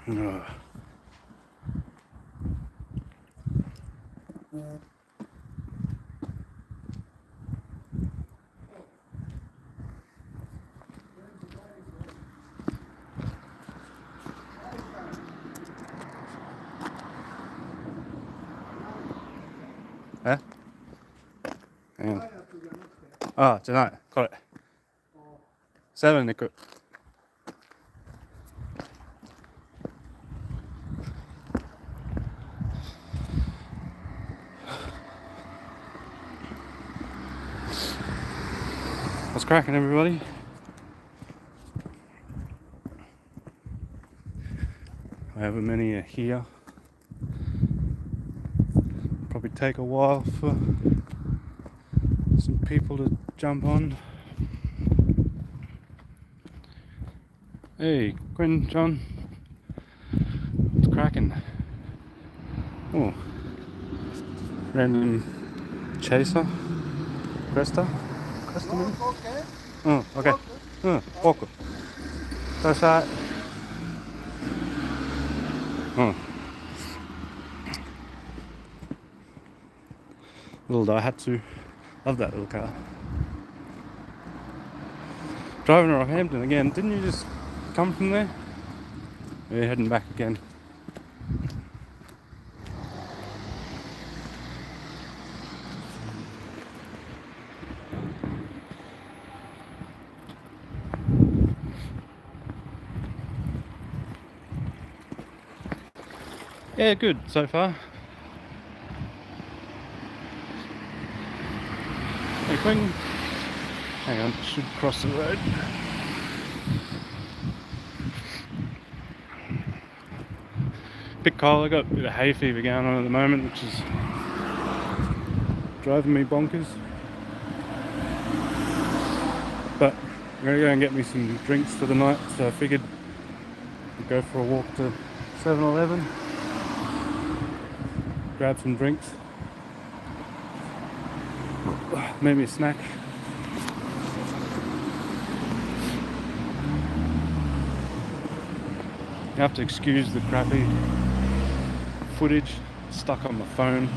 Ugh. Hang on. Ah, tonight. Got it. 7 行く. What's cracking, everybody? However many are here. Probably take a while for some people to jump on. Hey, Quinn, John. What's cracking? Oh, random chaser. Cresta? Cresta maybe? Oh, okay. Walk. That's that. Oh. Little Daihatsu. Love that little car. Driving to Rockhampton again. Didn't you just come from there? We're heading back again. Yeah, good so far. Hey, Quinn. Hang on, should cross the road. Bit cold, I got a bit of hay fever going on at the moment, which is driving me bonkers. But I'm gonna go and get me some drinks for the night, so I figured I'd go for a walk to 7-Eleven, grab some drinks, maybe a snack. You have to excuse the crappy footage stuck on my phone.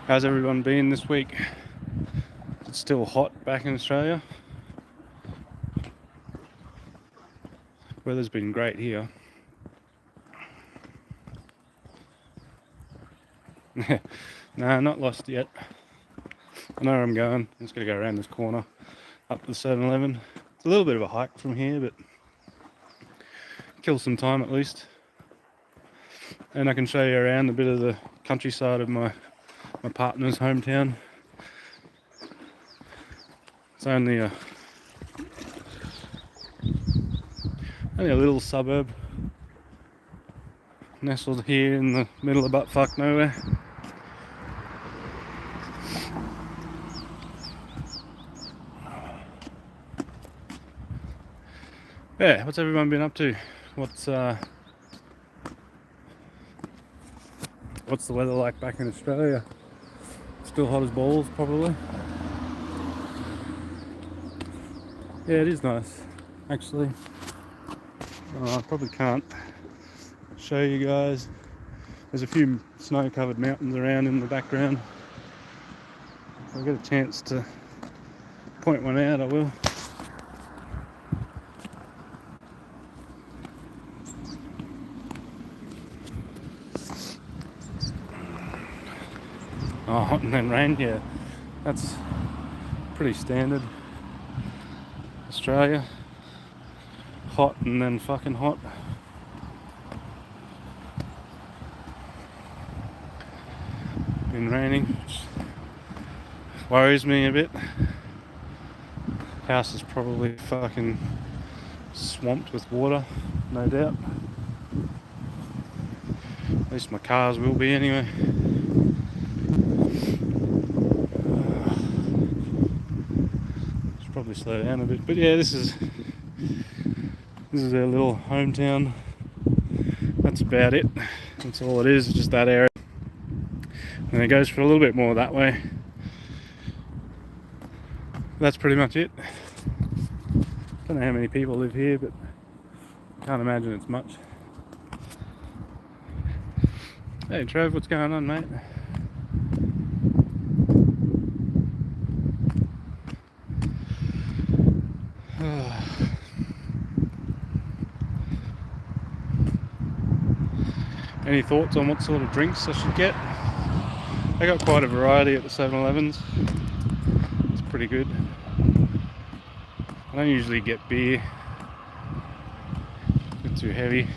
How's everyone been this week? It's still hot back in Australia. Weather's been great here. Nah, not lost yet. I know where I'm going. I'm just going to go around this corner up to the 7-Eleven. It's a little bit of a hike from here, but kill some time at least. And I can show you around a bit of the countryside of my partner's hometown. It's only a little suburb nestled here in the middle of buttfuck nowhere. Yeah, what's everyone been up to? What's the weather like back in Australia? Still hot as balls, probably. Yeah, it is nice, actually. I probably can't show you guys. There's a few snow-covered mountains around in the background. If I get a chance to point one out, I will. Oh, hot and then rain, yeah. That's pretty standard. Australia. Hot and then fucking hot. Been raining, which worries me a bit. House is probably fucking swamped with water, no doubt. At least my cars will be anyway. Should probably slow down a bit, but yeah, this is our little hometown. That's about it. That's all it is, just that area. And it goes for a little bit more that way. That's pretty much it. Don't know how many people live here, but can't imagine it's much. Hey Trev, what's going on, mate? Any thoughts on what sort of drinks I should get? I got quite a variety at the 7-Elevens. It's pretty good. I don't usually get beer. It's a bit too heavy.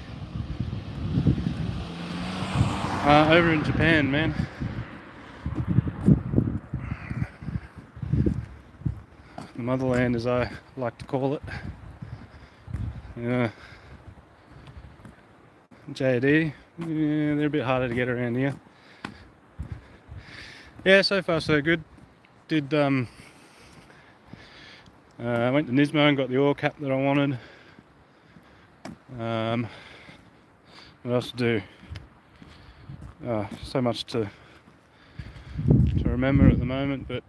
Over in Japan, man. The motherland, as I like to call it. Yeah. JD. Yeah, they're a bit harder to get around here. Yeah, so far so good. Did I went to Nismo and got the oil cap that I wanted. What else to do? So much to remember at the moment, but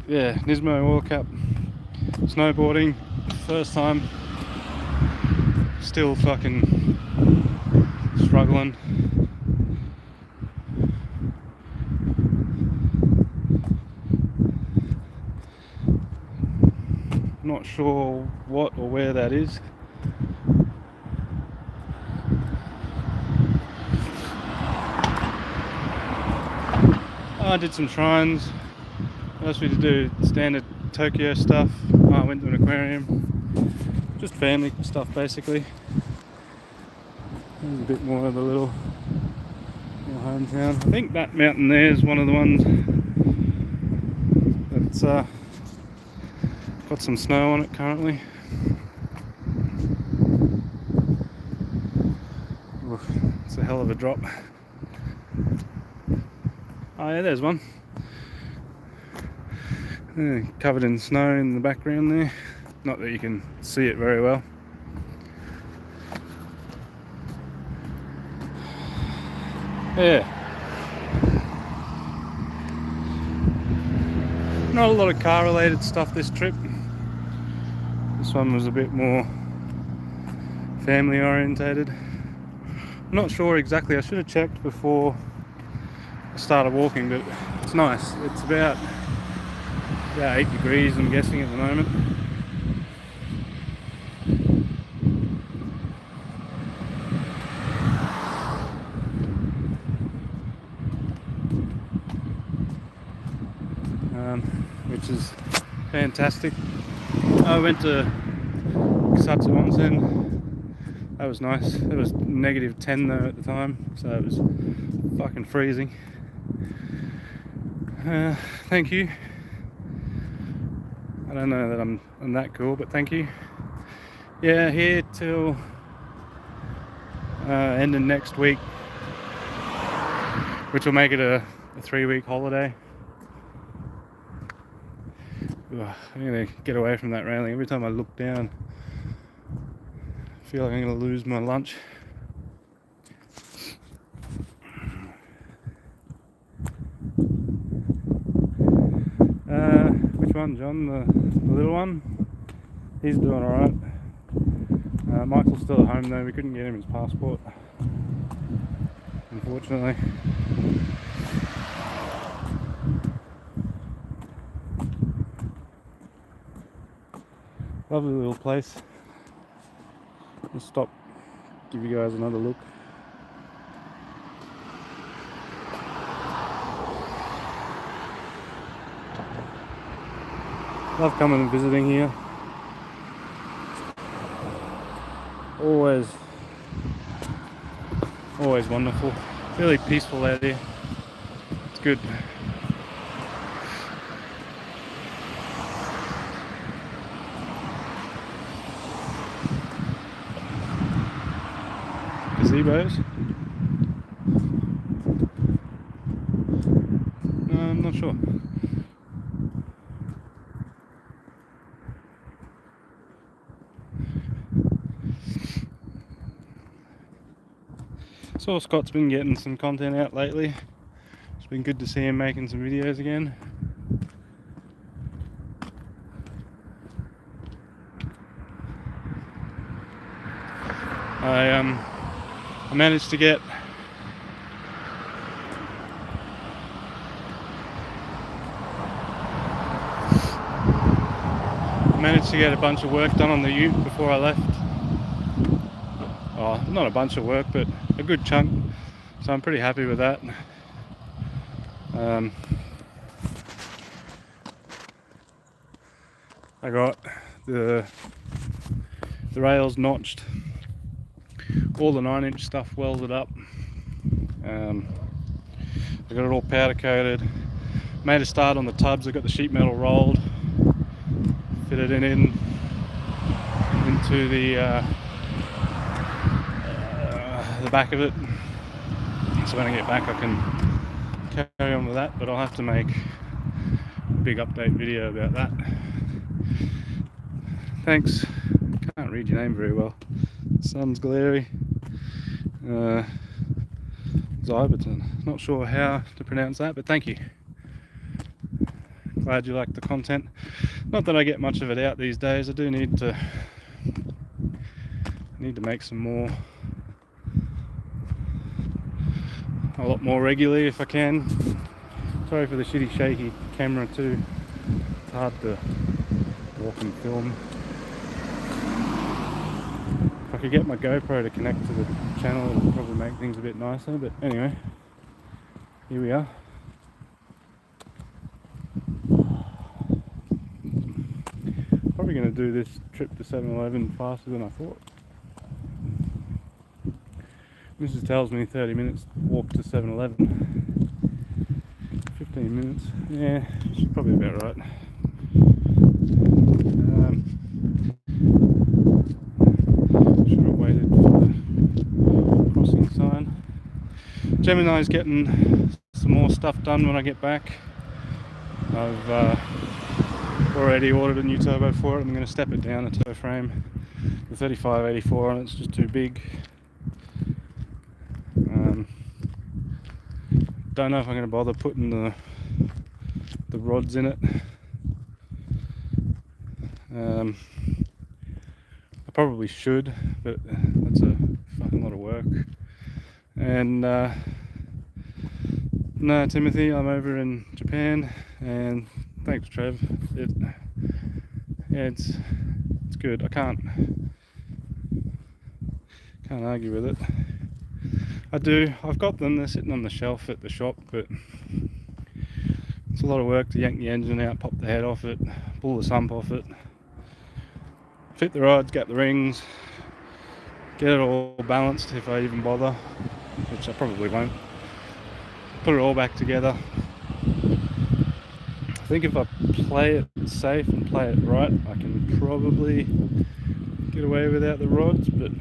yeah, Nismo oil cap, snowboarding, first time, still fucking struggling. Not sure what or where that is. I did some shrines. They asked me to do standard Tokyo stuff. I went to an aquarium. Just family stuff basically. There's a bit more of the little hometown. I think that mountain there is one of the ones that's got some snow on it currently. Oof, it's a hell of a drop. Oh yeah, there's one. Yeah, covered in snow in the background there. Not that you can see it very well. Yeah. Not a lot of car related stuff this trip. This one was a bit more family orientated. I'm not sure exactly, I should have checked before I started walking, but it's nice. It's about 8 degrees, I'm guessing, at the moment. Which is fantastic. I went to Kusatsu Onsen. That was nice. It was -10 though at the time, so it was fucking freezing. Thank you. I don't know that I'm that cool, but thank you. Yeah, here till end of next week, which will make it a 3-week holiday. I'm gonna get away from that railing. Every time I look down, I feel like I'm gonna lose my lunch. Which one, John? The little one? He's doing alright. Michael's still at home though. We couldn't get him his passport, unfortunately. Lovely little place. I'll stop, give you guys another look. Love coming and visiting here. Always wonderful. Really peaceful out here. It's good. Gazebos? No, I'm not sure. So Scott's been getting some content out lately. It's been good to see him making some videos again. I managed to get a bunch of work done on the ute before I left. Oh, not a bunch of work, but a good chunk, so I'm pretty happy with that. I got the rails notched, all the 9-inch stuff welded up. I got it all powder coated, made a start on the tubs. I got the sheet metal rolled, fitted it into the back of it, so when I get back I can carry on with that, but I'll have to make a big update video about that. Thanks. Can't read your name very well. The sun's glary. Zyberton. Not sure how to pronounce that, but thank you. Glad you like the content. Not that I get much of it out these days. I do need to make some more, a lot more regularly if I can. Sorry for the shitty shaky camera too. It's hard to walk and film. If I could get my GoPro to connect to the channel, it would probably make things a bit nicer, but anyway, here we are. Probably going to do this trip to 7-Eleven faster than I thought. Mrs. tells me 30 minutes walk to 7-Eleven. 15 minutes, yeah, she's probably about right. Should have waited for the crossing sign. Gemini's getting some more stuff done when I get back. I've already ordered a new turbo for it. I'm going to step it down, the tow frame. The 3584 on it's just too big. Don't know if I'm going to bother putting the rods in it. I probably should, but that's a fucking lot of work. And no, Timothy, I'm over in Japan, and thanks, Trev. It's good. I can't argue with it. I've got them, they're sitting on the shelf at the shop, but it's a lot of work to yank the engine out, pop the head off it, pull the sump off it, fit the rods, get the rings, get it all balanced if I even bother, which I probably won't. Put it all back together. I think if I play it safe and play it right, I can probably get away without the rods, but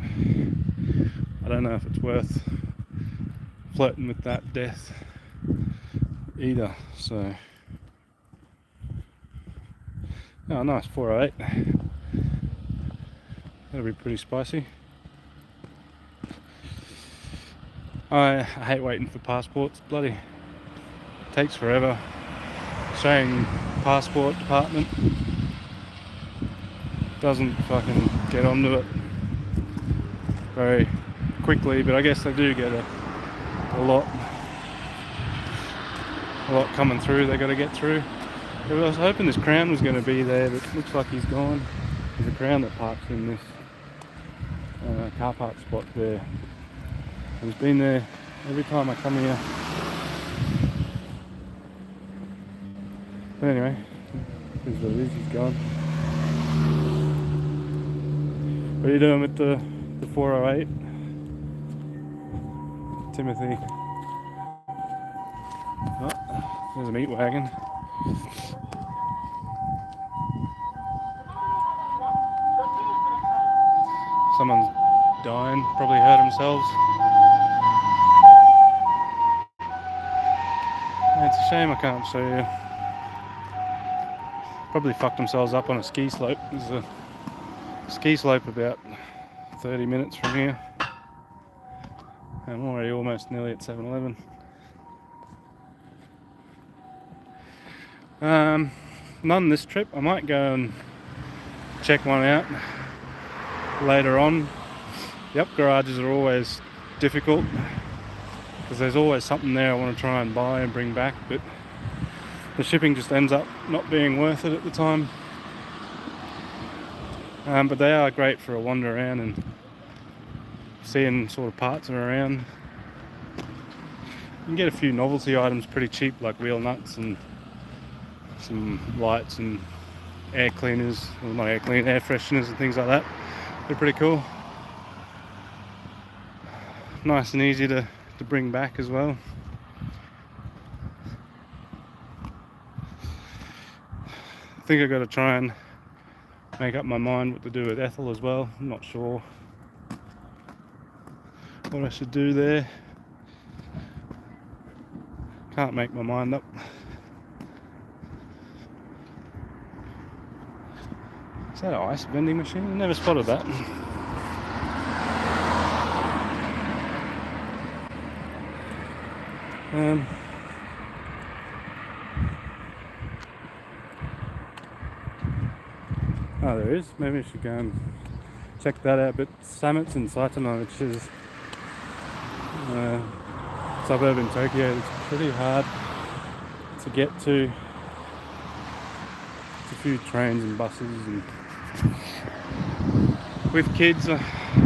I don't know if it's worth flirting with that death either. So, oh nice, 408. That'll be pretty spicy. I hate waiting for passports. Bloody takes forever. Australian passport department doesn't fucking get onto it very quickly, but I guess they do get a lot coming through they got to get through. I was hoping this Crown was going to be there, but it looks like he's gone. There's a Crown that parks in this car park spot there. He's been there every time I come here. But anyway, here's what it is, he's gone. What are you doing with the 408? Timothy. Oh, there's a meat wagon. Someone's dying, probably hurt themselves. It's a shame I can't show you. Probably fucked themselves up on a ski slope. There's a ski slope about 30 minutes from here. I'm already almost nearly at 7-Eleven. None this trip. I might go and check one out later on. The up garages are always difficult because there's always something there I want to try and buy and bring back, but the shipping just ends up not being worth it at the time. But they are great for a wander around and seeing sort of parts are around. You can get a few novelty items pretty cheap, like wheel nuts and some lights and air cleaners, well, not air cleaners, air fresheners and things like that. They're pretty cool. Nice and easy to bring back as well. I think I've got to try and make up my mind what to do with Ethel as well. I'm not sure what I should do there. Can't make my mind up. Is that an ice vending machine? I never spotted that. Oh, there is. Maybe I should go and check that out. But Sametsu in Saitama, which is a suburb in Tokyo, it's pretty hard to get to. It's a few trains and buses, and with kids it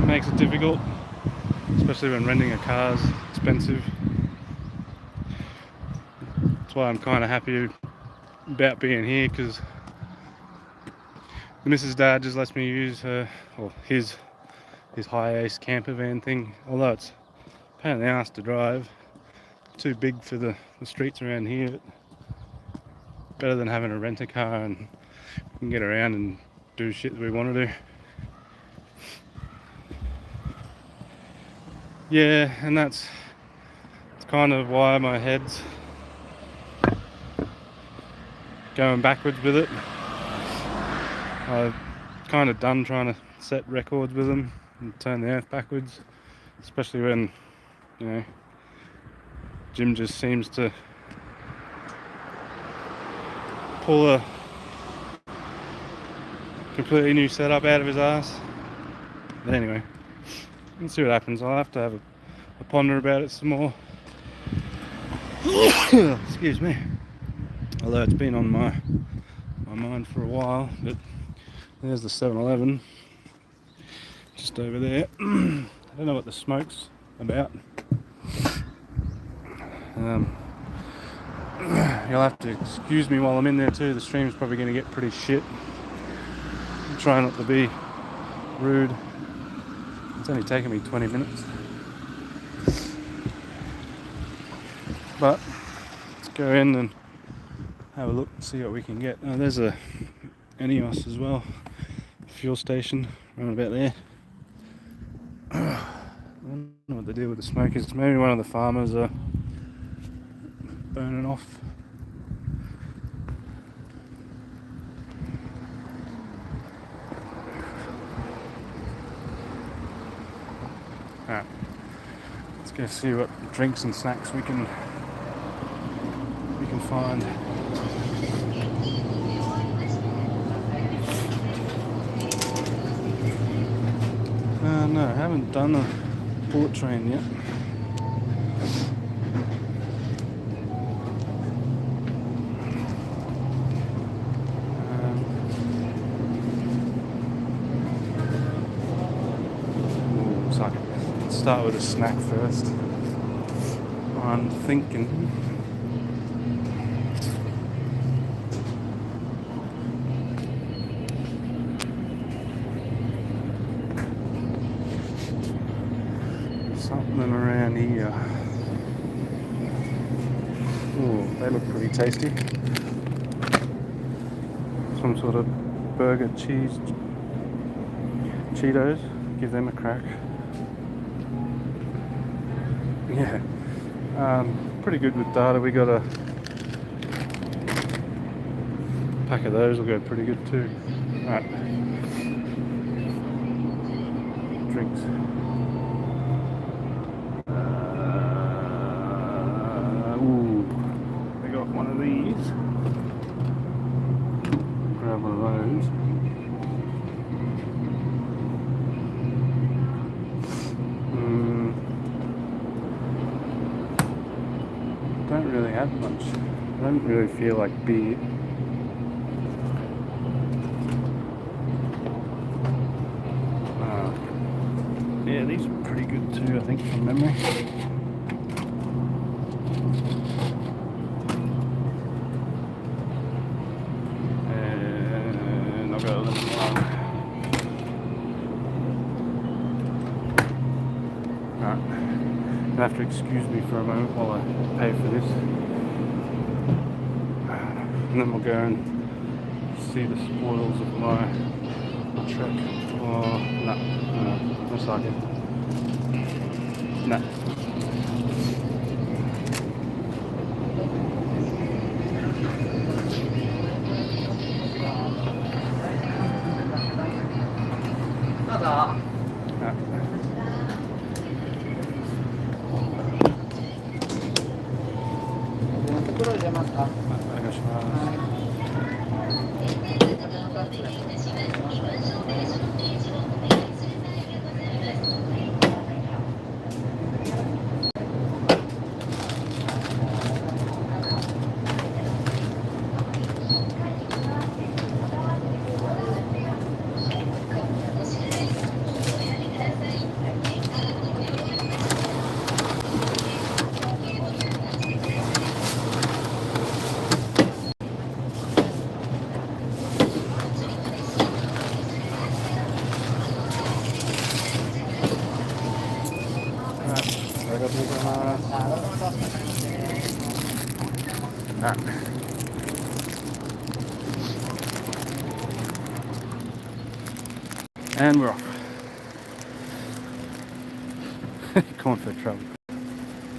makes it difficult, especially when renting a car is expensive. That's why I'm kind of happy about being here, because Mrs. Dad just lets me use her, or his Hi-Ace camper van thing, although it's a pain in the ass to drive. Too big for the streets around here. Better than having to rent a car and we can get around and do shit that we want to do. Yeah, and that's kind of why my head's going backwards with it. I've kind of done trying to set records with them and turn the earth backwards, especially when, you know, Jim just seems to pull a completely new setup out of his ass. But anyway, let's see what happens. I'll have to have a ponder about it some more. Excuse me. Although it's been on my mind for a while, but there's the 7-Eleven just over there. I don't know what the smoke's about. You'll have to excuse me while I'm in there too. The stream's probably going to get pretty shit. I'm trying not to be rude. It's only taken me 20 minutes. But let's go in and have a look and see what we can get. Oh, there's a Enios as well. Fuel station around about there. I don't know what the deal with the smoke is. Maybe one of the farmers are burning off. Alright, let's go see what drinks and snacks we can find. No, I haven't done a bullet train yet. Let's start with a snack first. I'm thinking something around here. Ooh, they look pretty tasty. Some sort of burger cheese Cheetos. Give them a crack. Yeah, pretty good with data. We got a pack of those. Will go pretty good too. Right, drinks. Ooh, they got one of these. Grab one of those. don't really have much. I don't really feel like beer. Yeah, these are pretty good too, I think, from memory. And I'll go a little one. Alright. You'll have to excuse me for a moment while I pay for this. And then we'll go and see the spoils of my truck. Oh, no, that's like it. No. And we're off. Going for trouble.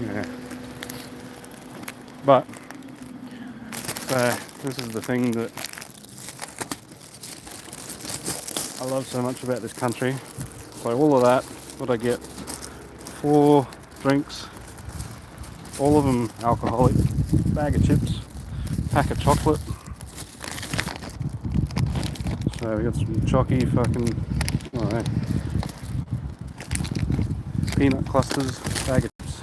Yeah. But, so, this is the thing that I love so much about this country. So all of that, what I get, 4 drinks, all of them alcoholic, bag of chips, pack of chocolate. So we got some chocky fucking, I don't know, peanut clusters, bag of chips.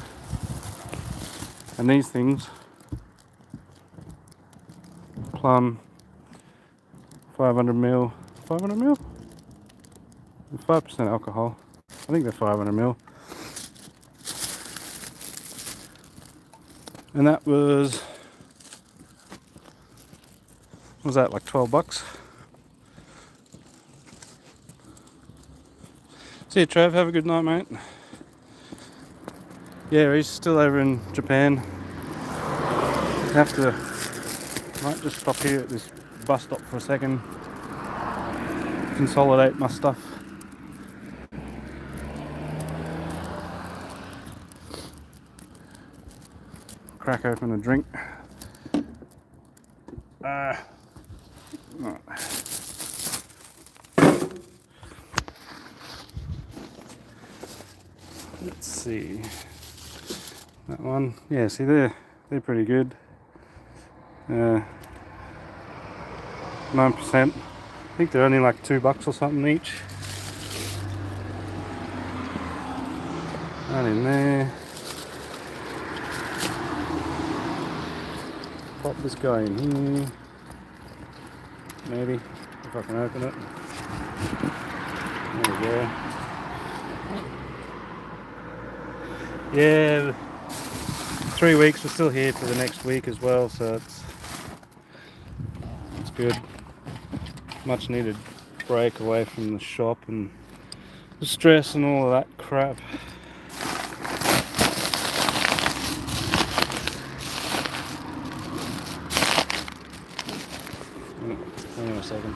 And these things, plum, 500 ml, 5% alcohol. I think they're 500 ml. And that was that like $12? See you, Trev. Have a good night, mate. Yeah, he's still over in Japan. Might just stop here at this bus stop for a second, consolidate my stuff. Crack open a drink. Right. Let's see. That one. Yeah, see they're pretty good. 9%. I think they're only like $2 or something each. Right in there. Pop this guy in here. Maybe, if I can open it. There we go. Yeah, 3 weeks. We're still here for the next week as well, so it's good. Much needed break away from the shop and the stress and all of that crap. Hang on a second.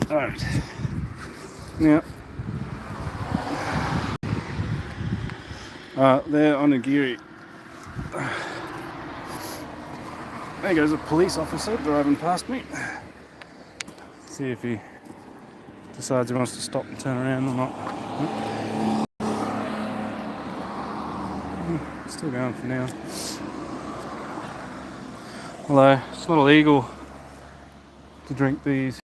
Alright. Now, there on Onigiri. There goes a police officer driving past me. See if he decides he wants to stop and turn around or not. Still going for now. Although it's not illegal to drink these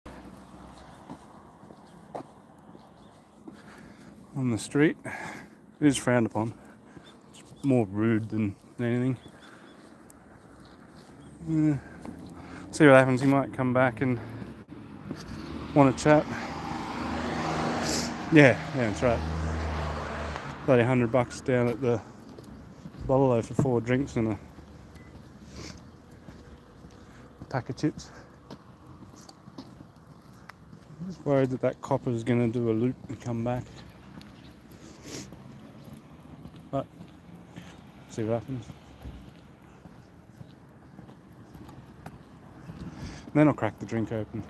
on the street. It is frowned upon. It's more rude than anything. See what happens. He might come back and want to chat. Yeah, that's right. Bloody $100 down at the Bollo for 4 drinks and a pack of chips. I'm just worried that copper is going to do a loop and come back. But see what happens. Then I'll crack the drink open.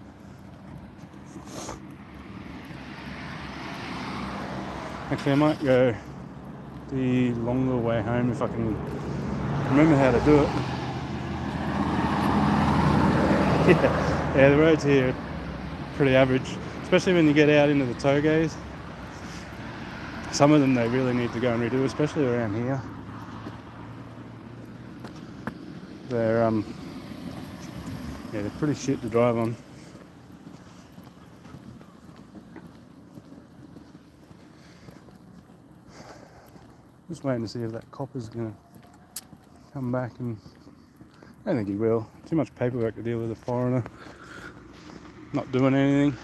Actually, I might go the longer way home if I can remember how to do it. Yeah, the roads here are pretty average, especially when you get out into the togays. Some of them they really need to go and redo, especially around here. They're they're pretty shit to drive on. Just waiting to see if that copper's gonna come back, and I don't think he will. Too much paperwork to deal with a foreigner not doing anything.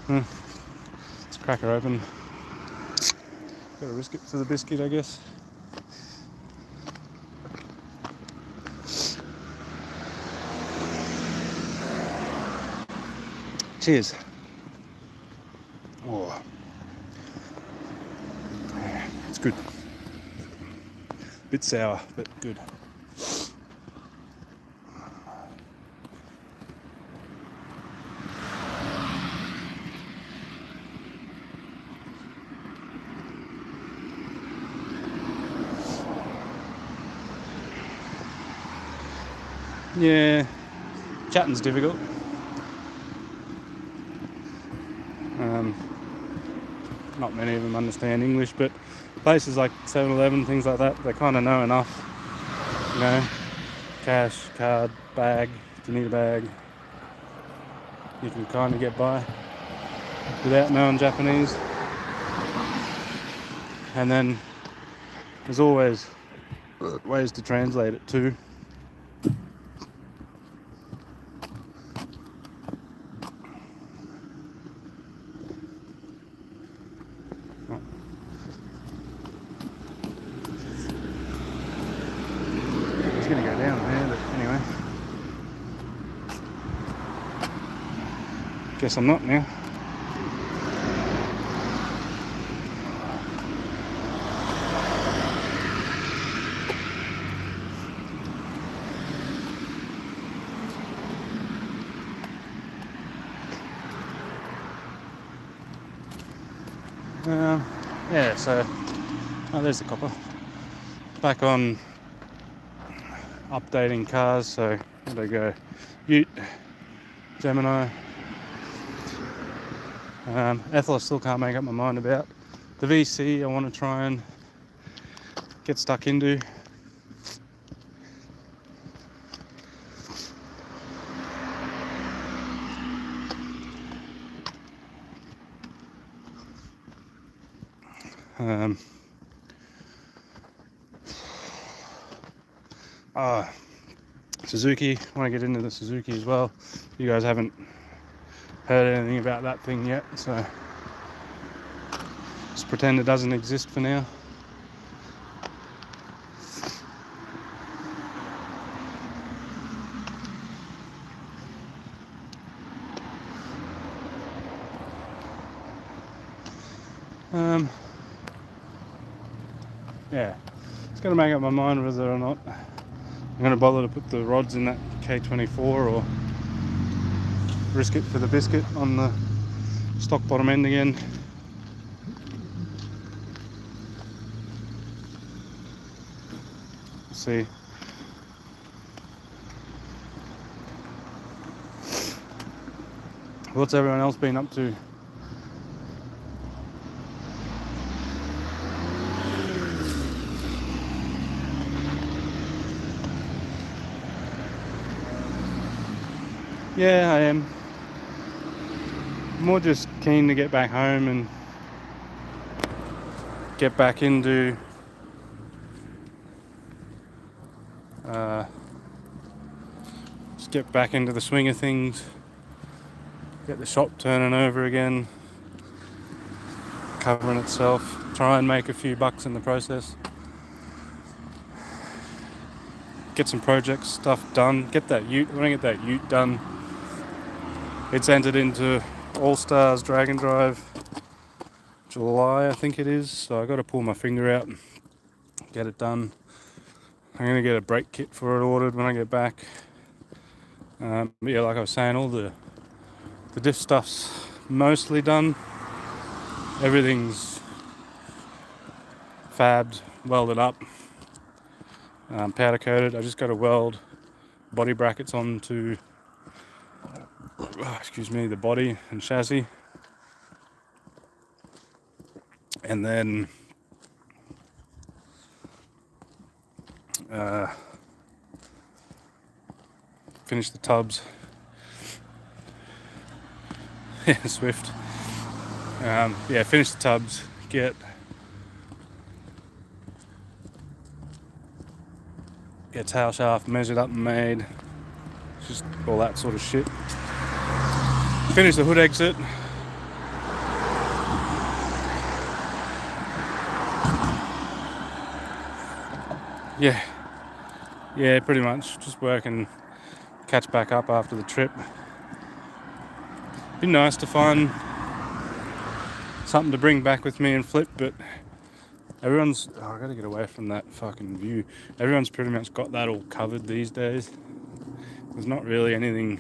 Let's crack her open. Gotta risk it for the biscuit, I guess. Cheers. Oh, yeah, it's good. Bit sour, but good. Yeah, chatting's difficult. Not many of them understand English, but places like 7-Eleven, things like that, they kind of know enough. You know, cash, card, bag, if you need a bag, you can kind of get by without knowing Japanese. And then there's always ways to translate it too. It's going to go down there, but anyway. Guess I'm not now. Yeah, so there's the copper. Back on updating cars, so there we go. Ute, Gemini. Ethel I still can't make up my mind about. The VC I want to try and get stuck into. Suzuki, I want to get into the Suzuki as well. You guys haven't heard anything about that thing yet, so just pretend it doesn't exist for now. Yeah, just got to make up my mind whether or not I'm going to bother to put the rods in that K24 or risk it for the biscuit on the stock bottom end again. Let's see. What's everyone else been up to? Yeah, I am. More just keen to get back home and get back into just get back into the swing of things, get the shop turning over again, covering itself, try and make a few bucks in the process, get some project stuff done, get that ute. I want to get that ute done. It's entered into All Stars Dragon Drive July, I think it is, so I got to pull my finger out, get it done. I'm going to get a brake kit for it ordered when I get back. But yeah, like I was saying, all the diff stuff's mostly done. Everything's fabbed, welded up, powder coated. I just got to weld body brackets onto the body and chassis, and then finish the tubs. Yeah, Swift. Finish the tubs, get tail shaft measured up and made, just all that sort of shit. Finish the hood exit. Yeah, pretty much. Just work and catch back up after the trip. Be nice to find something to bring back with me and flip, but everyone's... I gotta get away from that fucking view. Everyone's pretty much got that all covered these days. There's not really anything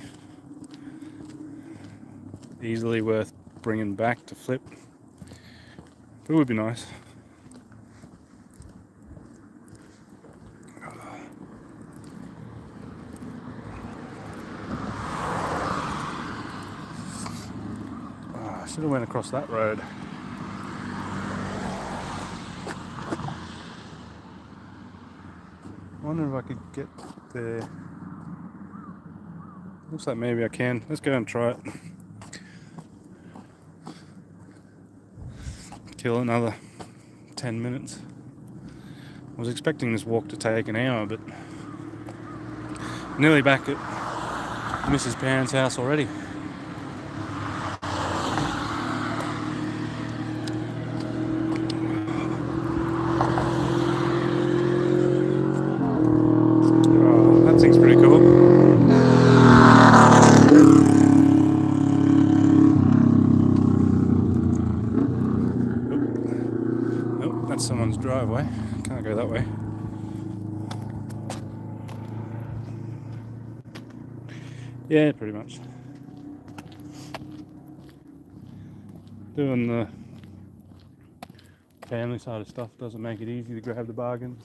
easily worth bringing back to flip. But it would be nice. I should have went across that road. I wonder if I could get there. Looks like maybe I can. Let's go and try it. Kill another 10 minutes. I was expecting this walk to take an hour, but nearly back at Mrs. Parents' house already. Oh, that thing's pretty cool. Oh, that's someone's driveway. Can't go that way. Yeah, pretty much. Doing the family side of stuff doesn't make it easy to grab the bargains.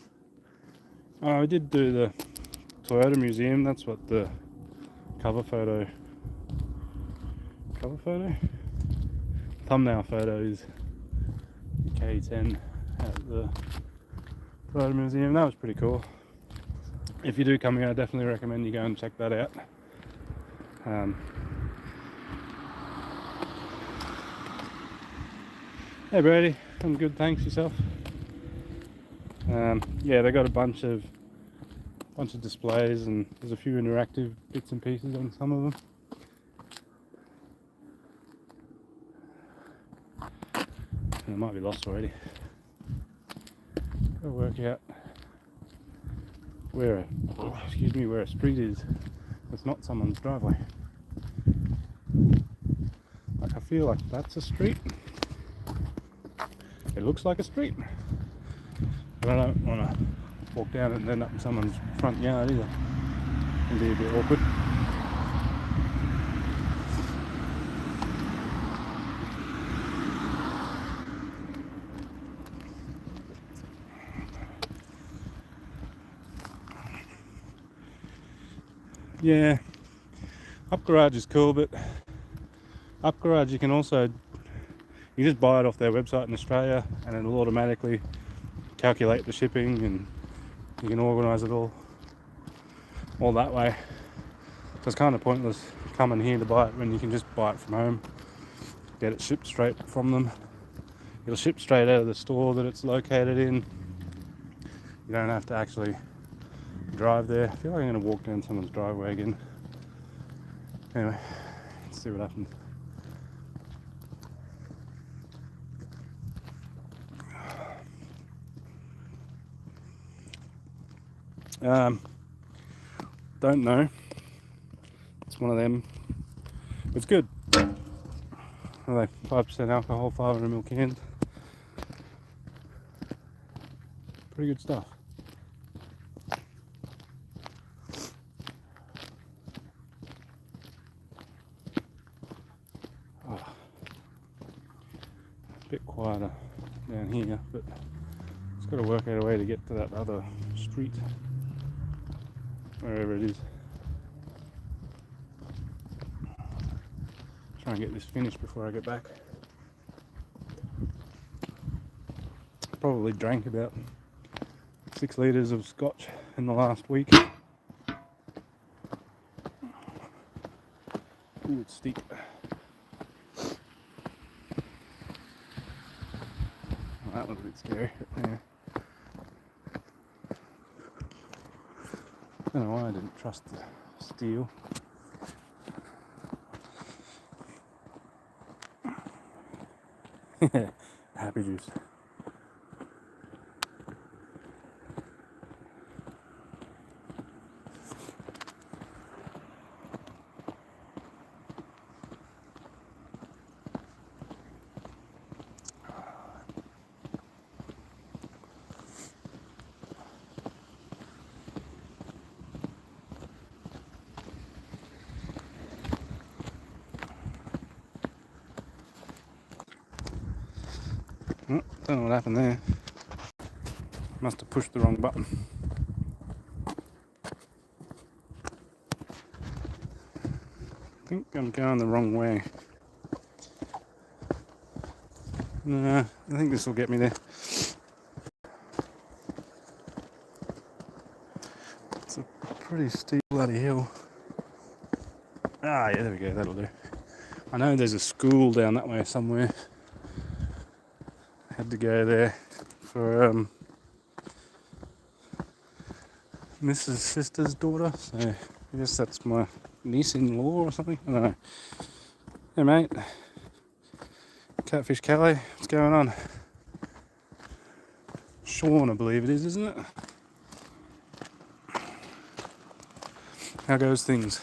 I did do the Toyota Museum. That's what the thumbnail photo is. K10 at the Toyota Museum. That was pretty cool. If you do come here, I definitely recommend you go and check that out. Hey Brady, I'm good, thanks. Yourself? Yeah, they got a bunch of displays, and there's a few interactive bits and pieces on some of them. And it might be lost already. Gotta work out where a street is. It's not someone's driveway. Like, I feel like that's a street. It looks like a street. But I don't want to walk down it and end up in someone's front yard either. It'd be a bit awkward. Yeah, Up Garage is cool, but Up Garage you can just buy it off their website in Australia, and it'll automatically calculate the shipping, and you can organise it all that way. So it's kind of pointless coming here to buy it when you can just buy it from home, get it shipped straight from them. It'll ship straight out of the store that it's located in. You don't have to actually drive there. I feel like I'm going to walk down someone's driveway again. Anyway, let's see what happens. Don't know. It's one of them. It's good. Are they 5% alcohol, 500ml cans? Pretty good stuff. Oh, a bit quieter down here, but it's got to work out a way to get to that other street, wherever it is. Try and get this finished before I get back. Probably drank about 6 litres of scotch in the last week. Ooh, it's steep. Oh, that was a bit scary. Yeah. I don't know why I didn't trust the steel. Happy juice. Oh, don't know what happened there. Must have pushed the wrong button. I think I'm going the wrong way. No, I think this will get me there. It's a pretty steep bloody hill. Ah, yeah, there we go, that'll do. I know there's a school down that way somewhere. I had to go there for Mrs. Sister's daughter, so I guess that's my niece-in-law or something. I don't know. Hey mate, Catfish Calais, what's going on? Sean, I believe it is, isn't it? How goes things?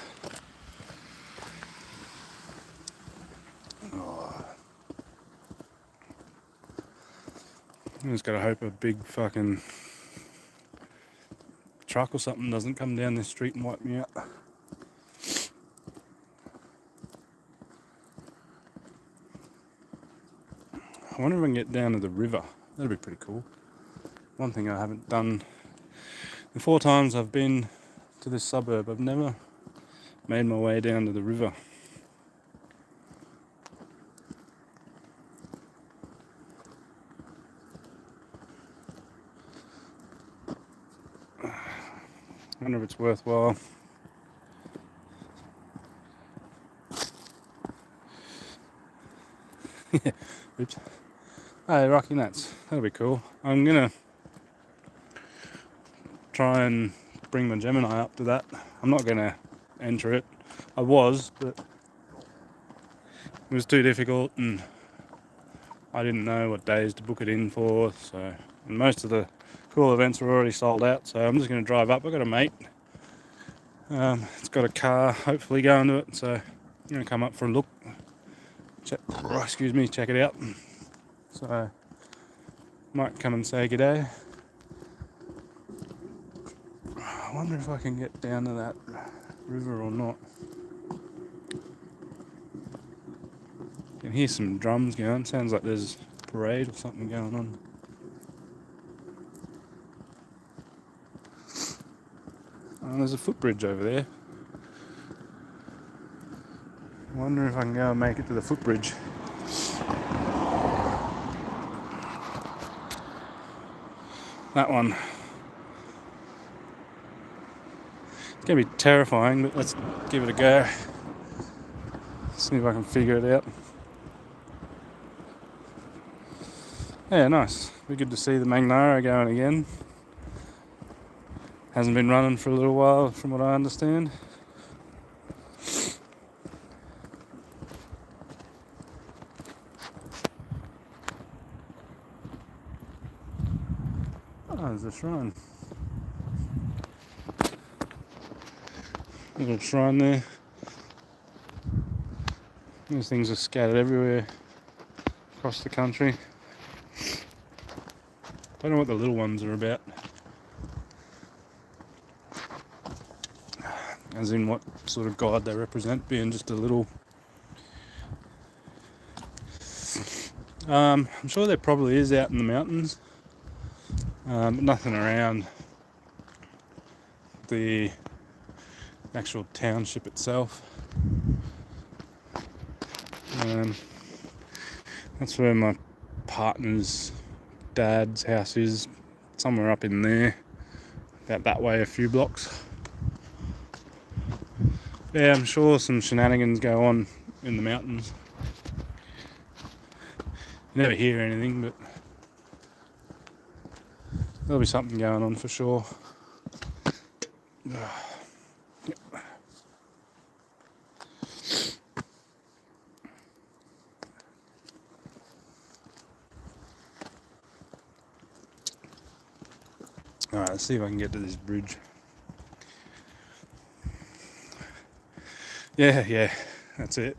Oh. I just gotta hope a big fucking truck or something doesn't come down this street and wipe me out. I wonder if I can get down to the river. That'd be pretty cool. One thing I haven't done, the 4 times I've been to this suburb, I've never made my way down to the river. I wonder if it's worthwhile. Oops. Hey, Rocky Nuts. That'll be cool. I'm gonna try and bring my Gemini up to that. I'm not gonna enter it. I was, but it was too difficult and I didn't know what days to book it in for, so and most of the cool events were already sold out, so I'm just gonna drive up. I've got a mate. It's got a car hopefully going to it, so I'm gonna come up for a look. Check it out. So might come and say g'day. I wonder if I can get down to that river or not. You can hear some drums going. Sounds like there's a parade or something going on. Oh, there's a footbridge over there. I wonder if I can go and make it to the footbridge. That one. going to be terrifying, but let's give it a go. See if I can figure it out. Yeah, nice. Be good to see the Magnara going again. Hasn't been running for a little while, from what I understand. Oh, there's a shrine. Little shrine there. These things are scattered everywhere across the country. Don't know what the little ones are about. As in what sort of god they represent, being just a little... I'm sure there probably is out in the mountains, but nothing around the actual township itself. That's where my partner's dad's house is, somewhere up in there, about that way a few blocks. Yeah, I'm sure some shenanigans go on in the mountains. You never hear anything, but there'll be something going on for sure. Alright, let's see if I can get to this bridge. Yeah, that's it.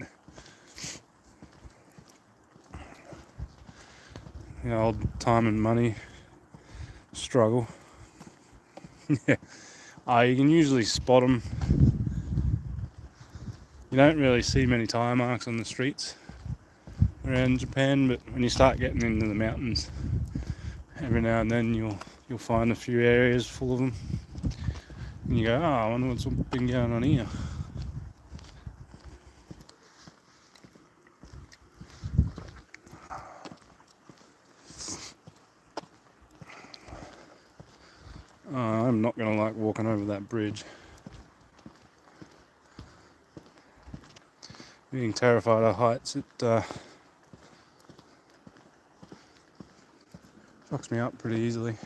The old time and money struggle. Yeah. You can usually spot them. You don't really see many tire marks on the streets around Japan, but when you start getting into the mountains, every now and then you'll find a few areas full of them, and you go, oh, I wonder what's been going on here. I'm not going to like walking over that bridge. Being terrified of heights, it fucks me up pretty easily.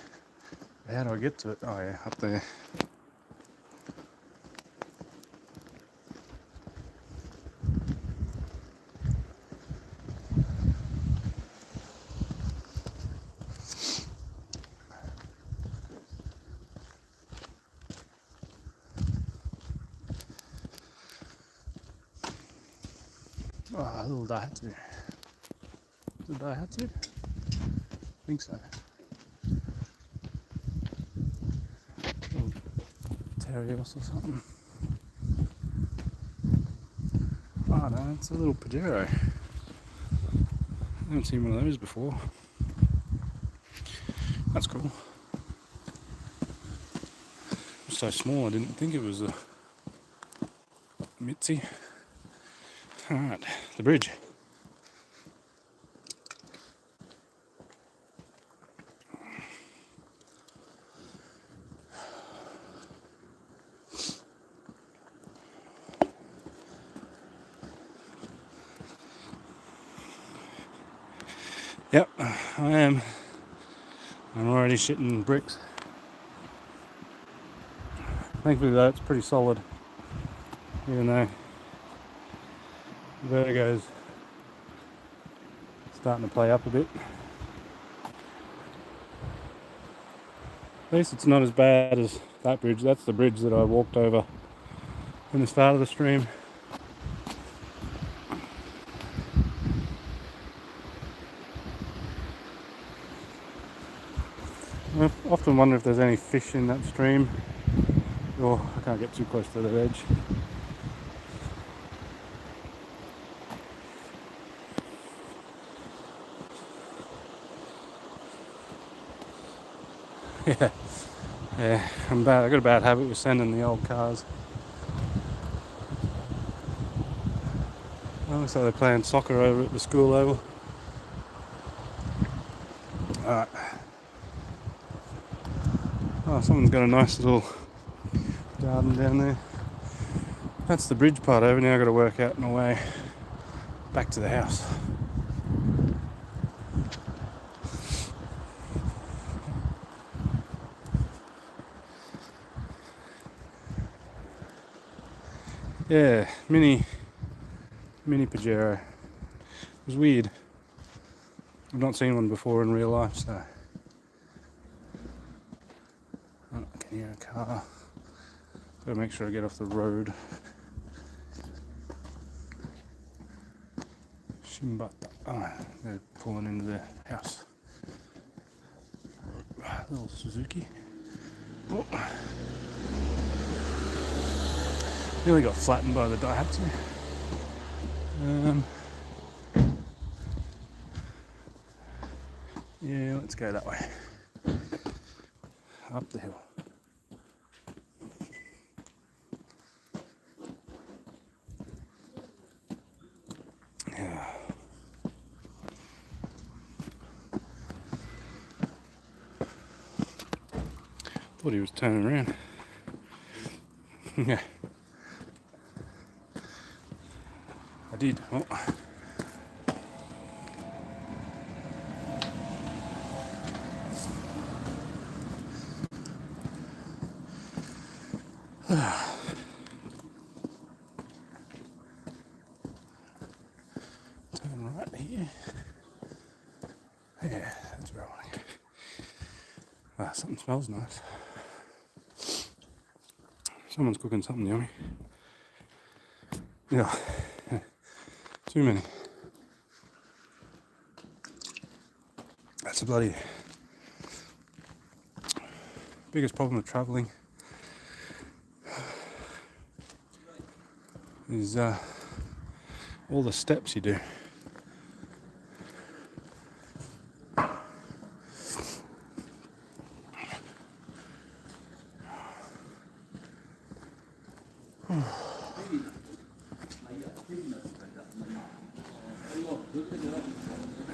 How do I get to it? Oh yeah, up there. Oh, a little Daihatsu. Is it Daihatsu? I think so. Little Terios or something. Oh no, it's a little Pajero. I haven't seen one of those before. That's cool. It's so small, I didn't think it was a Mitzi. Alright, the bridge. Yep, I am. I'm already shitting bricks. Thankfully though, it's pretty solid. Even though vertigo's starting to play up a bit. At least it's not as bad as that bridge. That's the bridge that I walked over in the start of the stream. I often wonder if there's any fish in that stream. Oh, I can't get too close to the edge. Yeah, I got a bad habit with sending the old cars. Oh, looks like they're playing soccer over at the school oval. Alright. Oh, someone's got a nice little garden down there. That's the bridge part over. Now I've got to work out my way back to the house. Yeah, mini Pajero. It was weird. I've not seen one before in real life, so. Oh, I can hear a car. Gotta make sure I get off the road. Shimbata. Oh, they're pulling into the house. Little Suzuki. Oh. Nearly got flattened by the Daihatsu. Yeah, let's go that way. Up the hill. Yeah. Thought he was turning around. Yeah. I did. Oh. Turn right here. Yeah, that's where I want to go. Ah, something smells nice. Someone's cooking something yummy. Yeah. Too many. That's a bloody biggest problem with travelling is all the steps you do.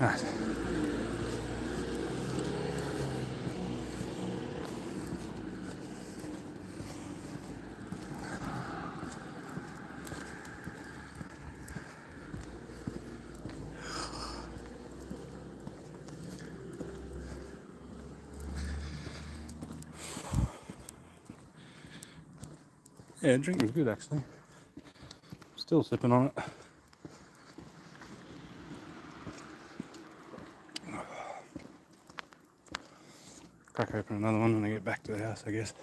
Right. Yeah, the drink was good actually. Still sipping on it. Crack open another one when I get back to the house, I guess.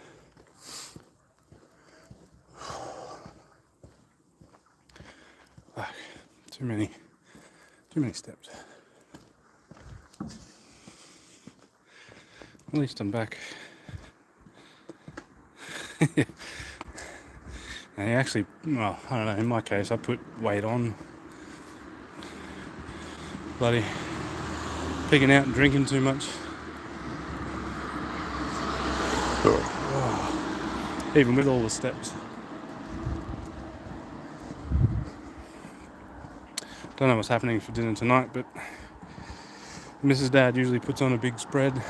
Fuck, too many steps. At least I'm back. And actually, well, I don't know, in my case, I put weight on. Bloody pigging out and drinking too much. Oh. Even with all the steps. Don't know what's happening for dinner tonight, but Mrs. Dad usually puts on a big spread.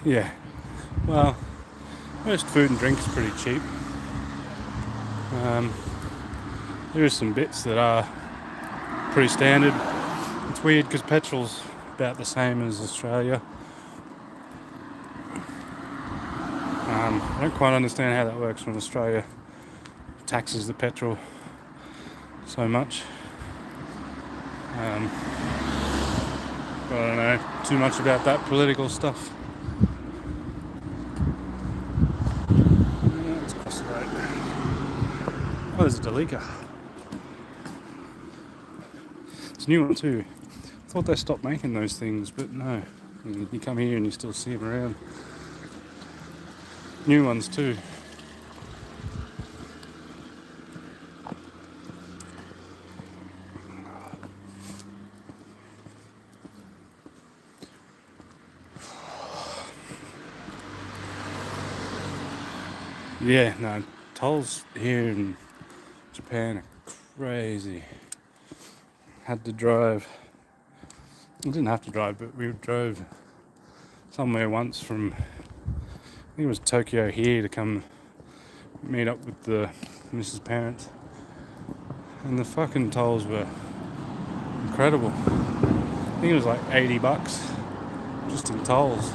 Yeah, well, most food and drink is pretty cheap. There are some bits that are pretty standard. It's weird because petrol's about the same as Australia. I don't quite understand how that works when Australia taxes the petrol so much. But I don't know too much about that political stuff. Let's cross the road. Oh, there's a Delica. It's a new one too. I thought they stopped making those things, but no. You come here and you still see them around. New ones too. Yeah, no, tolls here in Japan are crazy. Had to drive. We didn't have to drive, but we drove somewhere once from, I think it was Tokyo here, to come meet up with the Mrs. Parents. And the fucking tolls were incredible. I think it was like $80 just in tolls.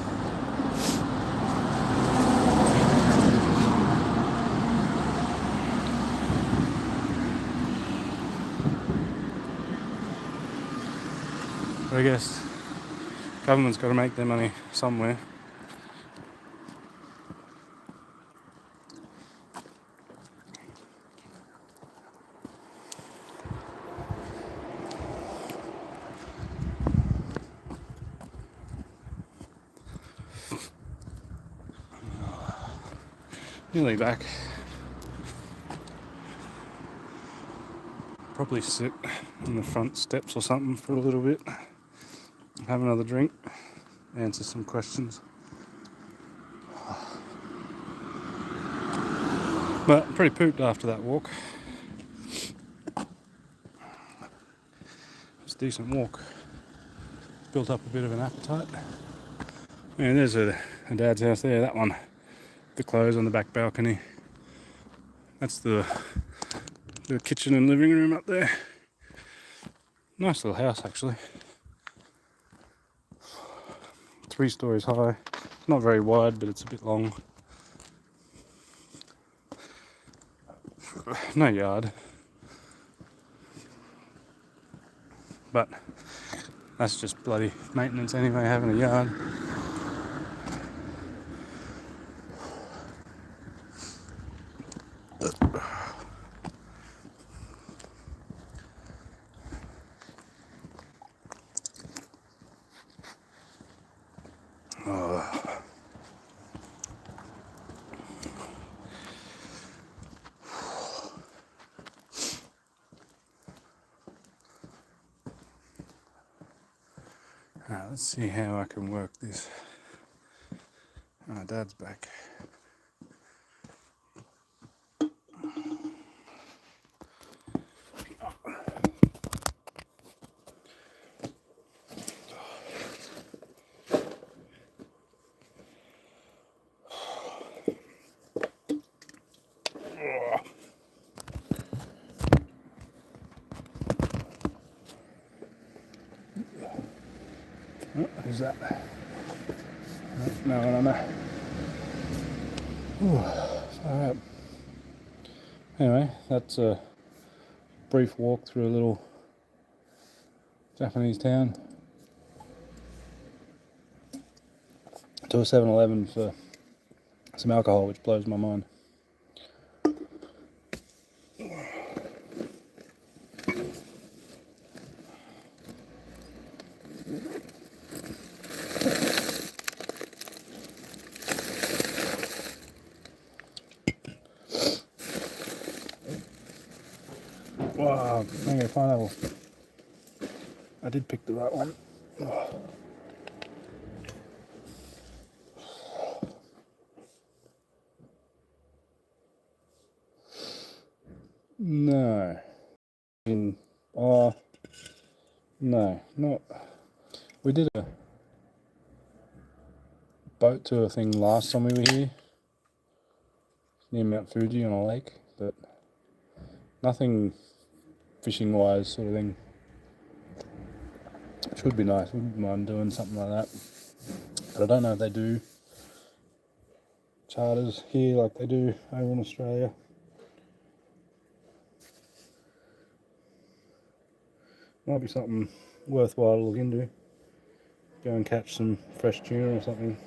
But I guess government's got to make their money somewhere. Nearly back. Probably sit on the front steps or something for a little bit. Have another drink. Answer some questions. But I'm pretty pooped after that walk. It was a decent walk. Built up a bit of an appetite. And there's a dad's house there, that one. The clothes on the back balcony. That's the kitchen and living room up there. Nice little house actually. 3 stories high. Not very wide, but it's a bit long. No yard. But that's just bloody maintenance anyway, having a yard. Alright, let's see how I can work this. Dad's back. Oh, who's that? No one on there. Alright. Anyway, that's a brief walk through a little Japanese town to a 7-Eleven for some alcohol, which blows my mind. Wow, mango pineapple. I did pick the right one. No. No, not. We did a boat tour thing last time we were here, near Mount Fuji on a lake, but nothing fishing wise sort of thing. Which would be nice, wouldn't mind doing something like that. But I don't know if they do charters here like they do over in Australia. Might be something worthwhile to look into. Go and catch some fresh tuna or something.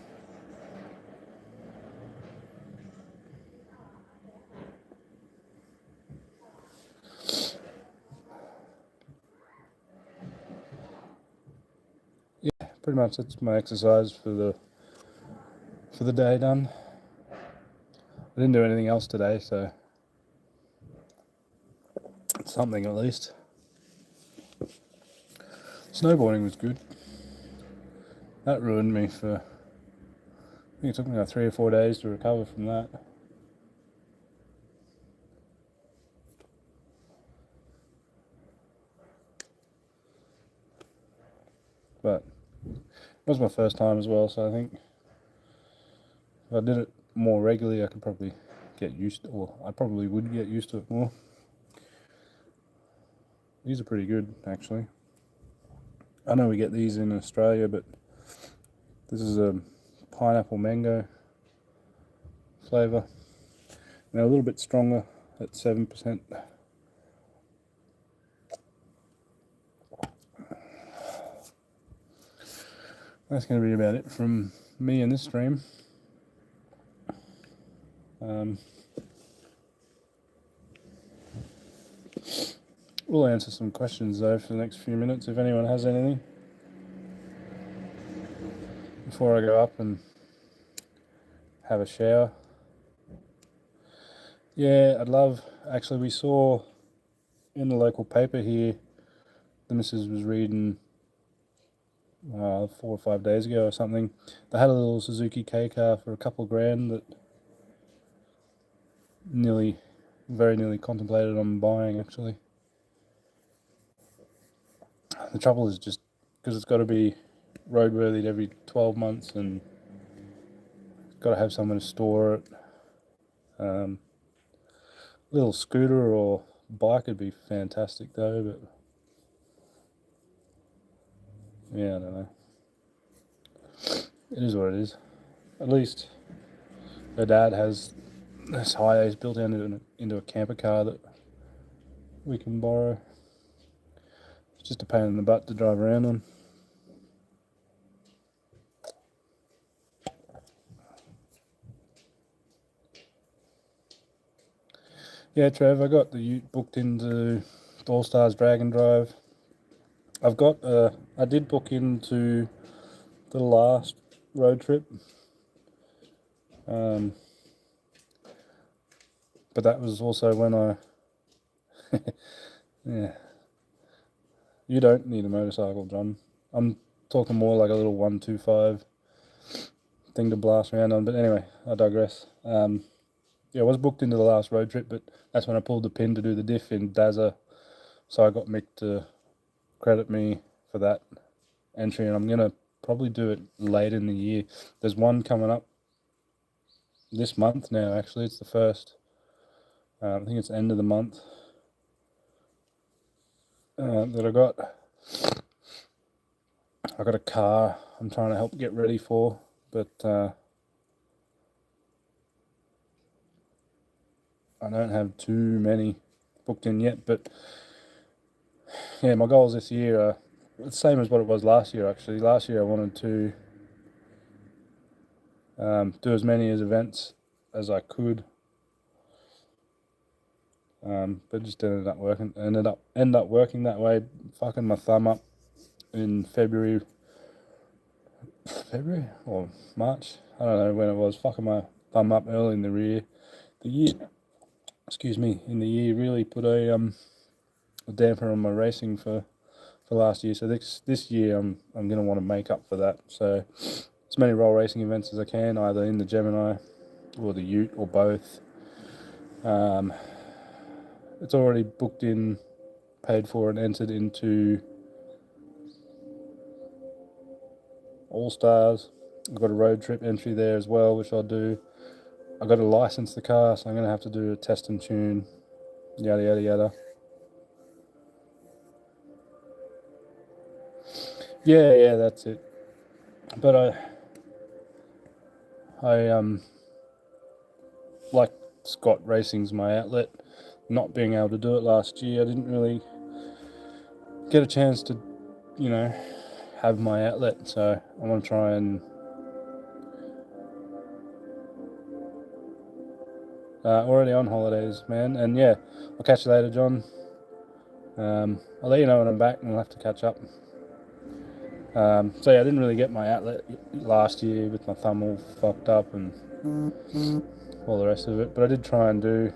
Yeah, pretty much that's my exercise for the day done. I didn't do anything else today, so something at least. Snowboarding was good. That ruined me for, I think it took me like 3 or 4 days to recover from that. but it was my first time as well, so I think if I did it more regularly, I could probably get used to, or I probably would get used to it more. These are pretty good, actually. I know we get these in Australia, but this is a pineapple mango flavour. They're a little bit stronger at 7%. That's going to be about it from me in this stream. We'll answer some questions though for the next few minutes if anyone has anything before I go up and have a shower. Yeah, I'd love, actually we saw in the local paper here, the missus was reading 4 or 5 days ago or something, they had a little Suzuki K car for a couple of grand that very nearly contemplated on buying actually. The trouble is just because it's got to be roadworthy every 12 months and got to have someone to store it. Little scooter or bike would be fantastic though, but yeah, I don't know. It is what it is. At least her dad has this Hi-Ace built into a camper car that we can borrow. It's just a pain in the butt to drive around on. Yeah, Trev, I got the ute booked into All Stars Dragon Drive. I did book into the last road trip, but that was also when I, yeah, you don't need a motorcycle, John. I'm talking more like a little 125 thing to blast around on, but anyway, I digress. Yeah, I was booked into the last road trip, but that's when I pulled the pin to do the diff in Dazza, so I got Mick to credit me for that entry, and I'm going to probably do it late in the year. There's one coming up this month now, actually. It's the first, I think it's the end of the month, that I got a car I'm trying to help get ready for, but I don't have too many booked in yet. But yeah, my goals this year are the same as what it was last year actually. Last year I wanted to do as many events as I could, but just ended up working that way, fucking my thumb up in February or March, I don't know when it was, fucking my thumb up early in the year, in the year really put a damper on my racing for last year. So this year I'm going to want to make up for that. So as many roll racing events as I can, either in the Gemini or the Ute or both. It's already booked in, paid for and entered into All Stars. I've got a road trip entry there as well, which I'll do. I've got to license the car, so I'm going to have to do a test and tune, yada yada yada. Yeah, that's it. But I like Scott Racing's my outlet. Not being able to do it last year, I didn't really get a chance to, have my outlet. So I want to try and already on holidays, man. And yeah, I'll catch you later, John. I'll let you know when I'm back, and we'll have to catch up. So yeah, I didn't really get my outlet last year with my thumb all fucked up and all the rest of it, but I did try and do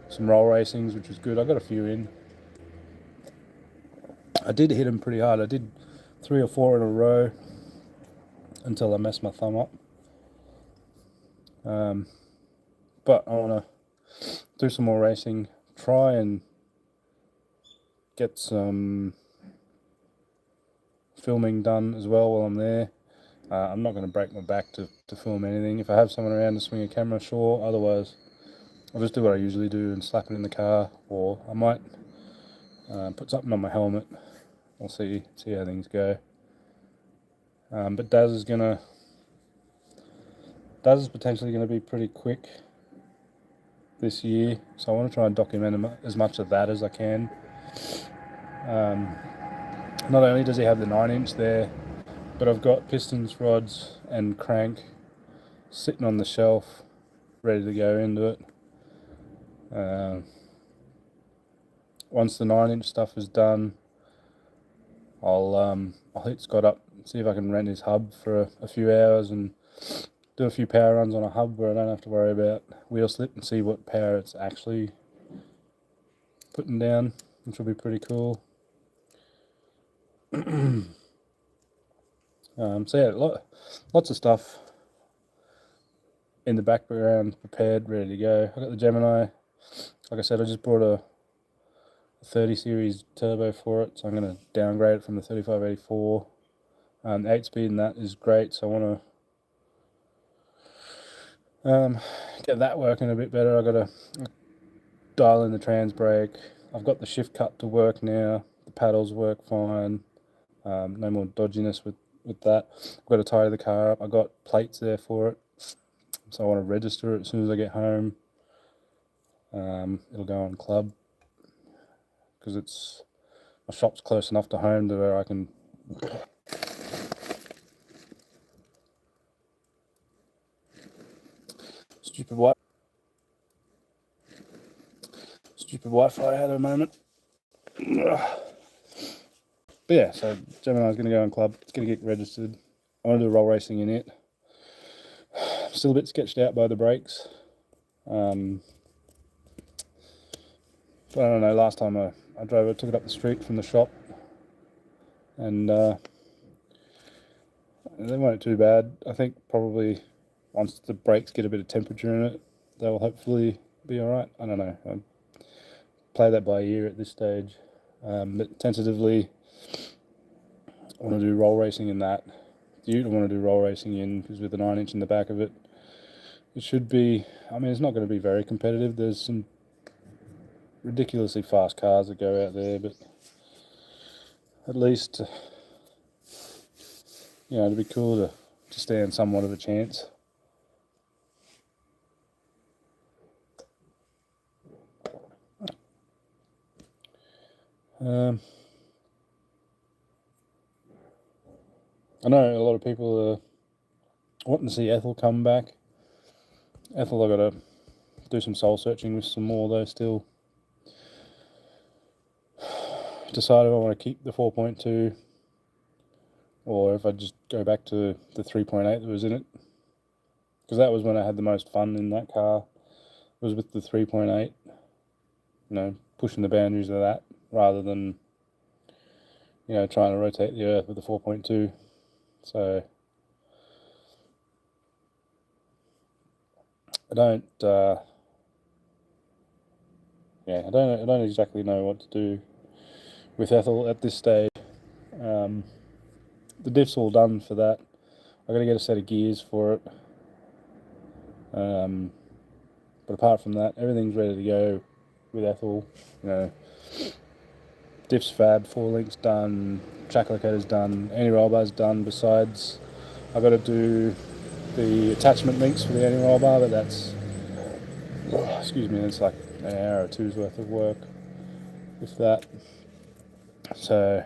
some roll racings, which was good. I got a few in. I did hit them pretty hard. I did 3 or 4 in a row until I messed my thumb up. But I want to do some more racing, try and get some filming done as well while I'm there. I'm not going to break my back to film anything. If I have someone around to swing a camera, sure. Otherwise, I'll just do what I usually do and slap it in the car, or I might put something on my helmet. We'll see how things go. But Daz is potentially going to be pretty quick this year, so I want to try and document as much of that as I can. Not only does he have the 9-inch there, but I've got pistons, rods and crank sitting on the shelf ready to go into it. Once the 9-inch stuff is done, I'll hit Scott up, see if I can rent his hub for a few hours and do a few power runs on a hub where I don't have to worry about wheel slip, and see what power it's actually putting down, which will be pretty cool. So yeah, lots of stuff in the background prepared, ready to go. I got the Gemini. Like I said, I just brought a 30 series turbo for it, so I'm going to downgrade it from the 3584. The 8-speed and that is great, so I want to get that working a bit better. I got to dial in the trans brake. I've got the shift cut to work now. The paddles work fine. No more dodginess with that. I've got to tidy the car up. I got plates there for it, so I want to register it as soon as I get home. It'll go on club because my shop's close enough to home to where I can stupid Wi-Fi I had a moment. But yeah, so Gemini's going to go on club. It's going to get registered. I want to do roll racing in it. Still a bit sketched out by the brakes. But I don't know, last time I drove it, took it up the street from the shop, and they weren't too bad. I think probably once the brakes get a bit of temperature in it, they'll hopefully be alright. I don't know. I play that by ear at this stage. But tentatively, I want to do roll racing in that. I want to do roll racing in, because with the 9-inch in the back of it, it should be, I mean, it's not going to be very competitive. There's some ridiculously fast cars that go out there, but at least, it'd be cool to stand somewhat of a chance. I know a lot of people are wanting to see Ethel come back. Ethel, I've got to do some soul searching with some more though still. Decide if I want to keep the 4.2 or if I just go back to the 3.8 that was in it. Because that was when I had the most fun in that car, was with the 3.8. Pushing the boundaries of that rather than, trying to rotate the earth with the 4.2. So I don't exactly know what to do with Ethel at this stage. The diff's all done for that. I got to get a set of gears for it. But apart from that, everything's ready to go with Ethel. Diff's fab, 4 links done, track locator's done, anti-roll bar's done. Besides, I've got to do the attachment links for the anti-roll bar, but that's, it's like an hour or two's worth of work, if that. So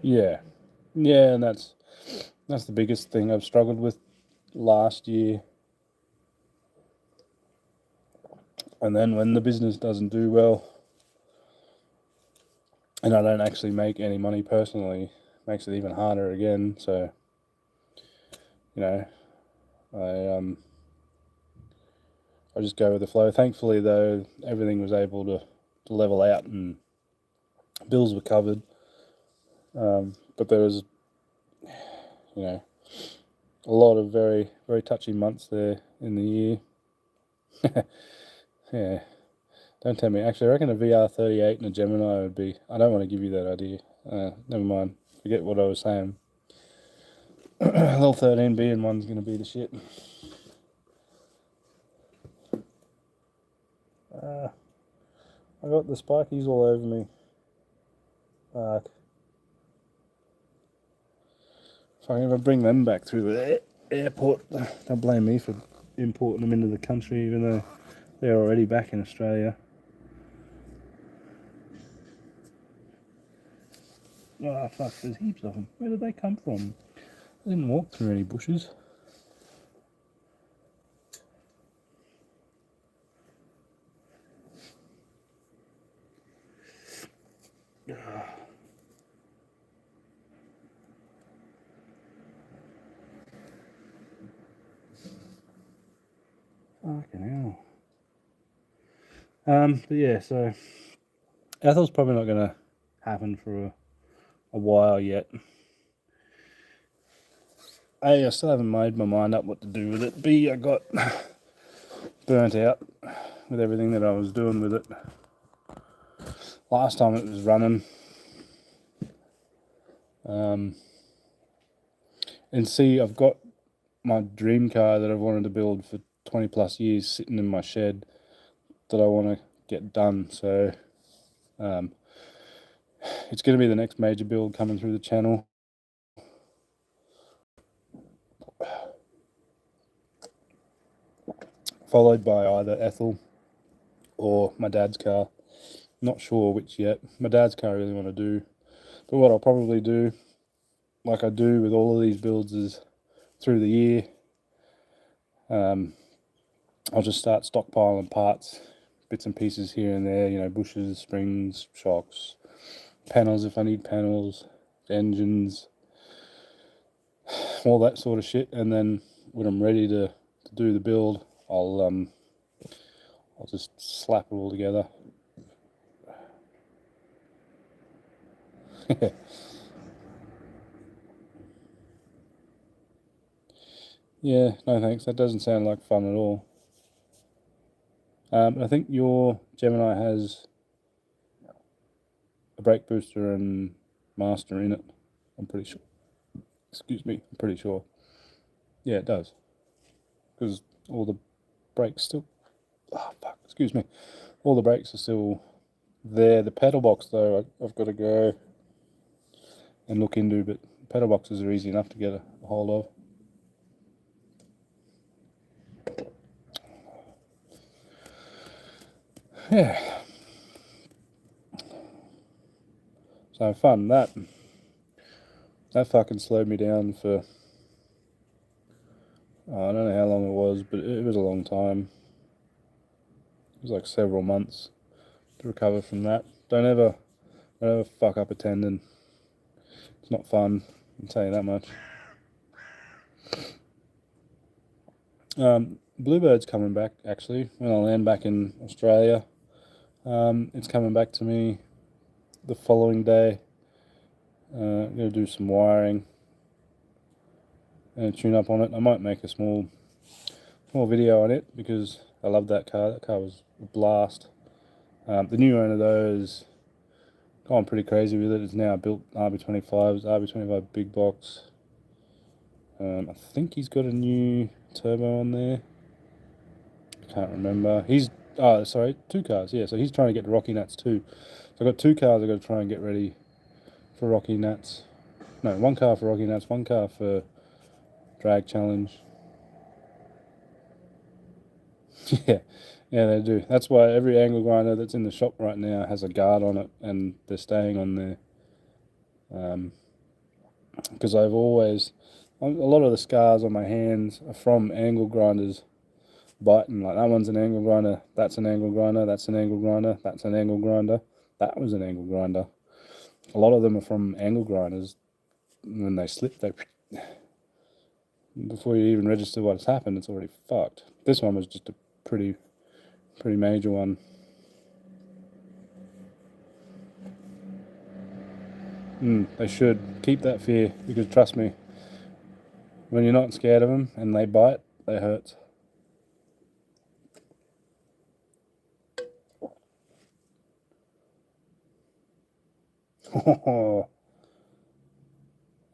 yeah, and that's the biggest thing I've struggled with last year. And then when the business doesn't do well, and I don't actually make any money personally, it makes it even harder again. So, I just go with the flow. Thankfully, though, everything was able to level out and bills were covered. But there was, a lot of very, very touchy months there in the year. Yeah. Don't tell me. Actually, I reckon a VR38 and a Gemini would be... I don't want to give you that idea. Never mind. Forget what I was saying. Little 13B and one's going to be the shit. I got the spikies all over me. Fuck. If I ever bring them back through the airport, they'll blame me for importing them into the country, even though they're already back in Australia. Oh, fuck, there's heaps of them. Where did they come from? I didn't walk through any bushes. Fucking hell. But yeah, so Ethel's probably not going to happen for a while yet. A, I still haven't made my mind up what to do with it. B, I got burnt out with everything that I was doing with it. Last time it was running. And C, I've got my dream car that I've wanted to build for 20 plus years sitting in my shed that I want to get done. So it's going to be the next major build coming through the channel. Followed by either Ethel or my dad's car. Not sure which yet. My dad's car I really want to do. But what I'll probably do, like I do with all of these builds, is through the year, I'll just start stockpiling parts, bits and pieces here and there, you know, bushes, springs, shocks, panels if I need panels, engines, all that sort of shit. And then when I'm ready to do the build, I'll just slap it all together. Yeah, no thanks. That doesn't sound like fun at all. I think your Gemini has a brake booster and master in it. I'm pretty sure. Excuse me, I'm pretty sure. Yeah, it does. Because all the brakes still... Oh, fuck, excuse me. All the brakes are still there. The pedal box, though, I've got to go and look into, but pedal boxes are easy enough to get a hold of. Yeah. So fun. That fucking slowed me down for... I don't know how long it was, but it was a long time. It was like several months to recover from that. Don't ever fuck up a tendon. It's not fun, I'll tell you that much. Bluebird's coming back, actually, when I land back in Australia. It's coming back to me the following day. I'm going to do some wiring and tune up on it. I might make a small video on it because I love that car. That car was a blast. The new owner, though, is gone pretty crazy with it. It's now built RB25s, RB25 big box. I think he's got a new turbo on there. I can't remember. Sorry, 2 cars, yeah. So he's trying to get the Rocky Nats too. So I've got 2 cars I've got to try and get ready for Rocky Nats. No, 1 car for Rocky Nats, 1 car for Drag Challenge. Yeah, they do. That's why every angle grinder that's in the shop right now has a guard on it, and they're staying on there. Because I've always... A lot of the scars on my hands are from angle grinders biting. Like, that one's an angle grinder, that's an angle grinder, that's an angle grinder, that's an angle grinder, that was an angle grinder. A lot of them are from angle grinders. When they slip, before you even register what's happened, it's already fucked. This one was just a pretty major one. They should keep that fear, because trust me, when you're not scared of them and they bite, they hurt. Oh,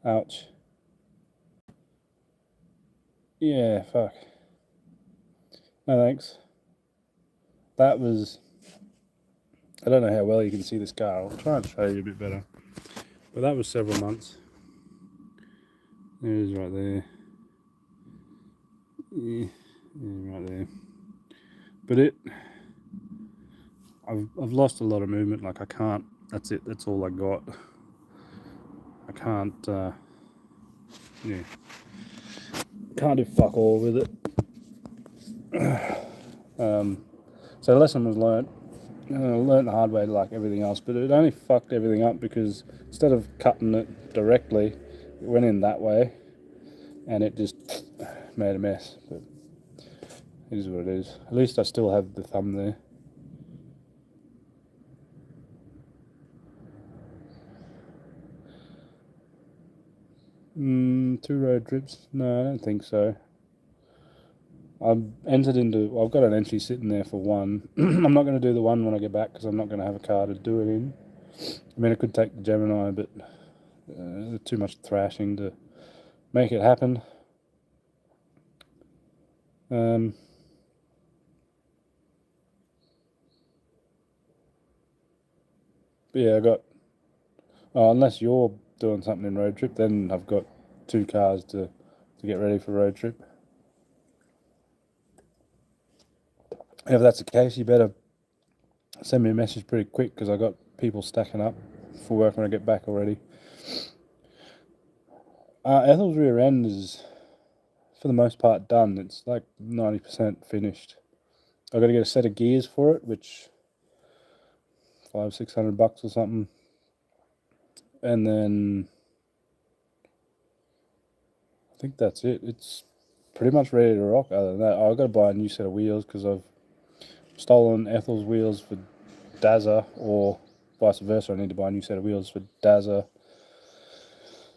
ouch. Yeah, fuck. No thanks. That was... I don't know how well you can see this car. I'll try and show you a bit better. But that was several months. There it is right there. Yeah, right there. But I've lost a lot of movement. Like I can't. That's it. That's all I got. I can't. Yeah. Can't do fuck all with it. So the lesson was learnt. Learnt the hard way, like everything else. But it only fucked everything up because instead of cutting it directly, it went in that way, and it just made a mess. But it is what it is. At least I still have the thumb there. Two road trips? No, I don't think so. I've got an entry sitting there for one. I'm not going to do the one when I get back because I'm not going to have a car to do it in. I mean, I could take the Gemini, but too much thrashing to make it happen. But yeah, I got... unless you're doing something in road trip, then I've got two cars to get ready for road trip. If that's the case, you better send me a message pretty quick because I got people stacking up for work when I get back already. Ethel's rear end is, for the most part, done. It's like 90% finished. I've got to get a set of gears for it, which $500-600 or something, and then I think that's it. It's pretty much ready to rock. Other than that, I've got to buy a new set of wheels because I've stolen Ethel's wheels for Dazza, or vice versa. I need to buy a new set of wheels for Dazza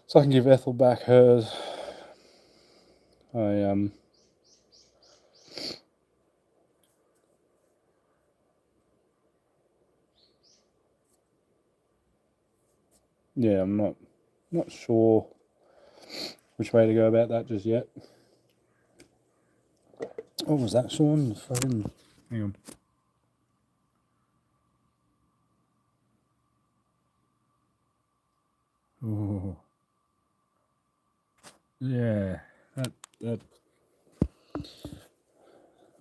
so I can give Ethel back hers. Yeah, I'm not sure which way to go about that just yet. What was that, Sean? Fucking... Hang on. Oh. Yeah, that... I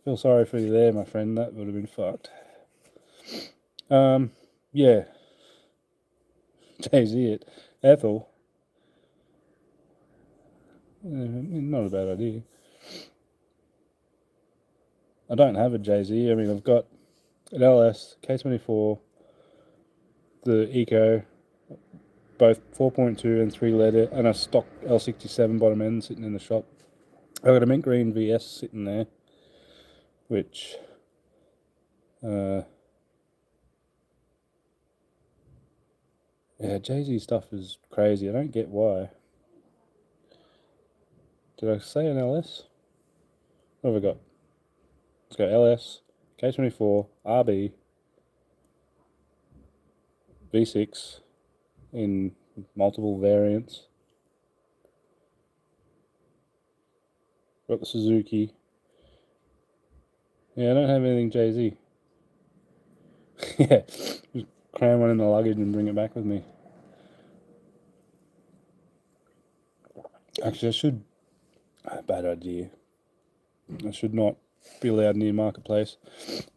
feel sorry for you there, my friend. That would have been fucked. Yeah. Jay-Z it. Ethel. Not a bad idea. I don't have a Jay-Z. I mean, I've got an LS, K24, the Eco, both 4.2 and 3 litre, and a stock L67 bottom end sitting in the shop. I've got a mint green VS sitting there, which yeah, Jay-Z stuff is crazy. I don't get why. Did I say an LS? What have I got? Let's go LS, K24, RB, V6 in multiple variants. Got the Suzuki. Yeah, I don't have anything Jay-Z. Yeah, just cram one in the luggage and bring it back with me. Actually, I should... Bad idea. I should not be allowed near Marketplace.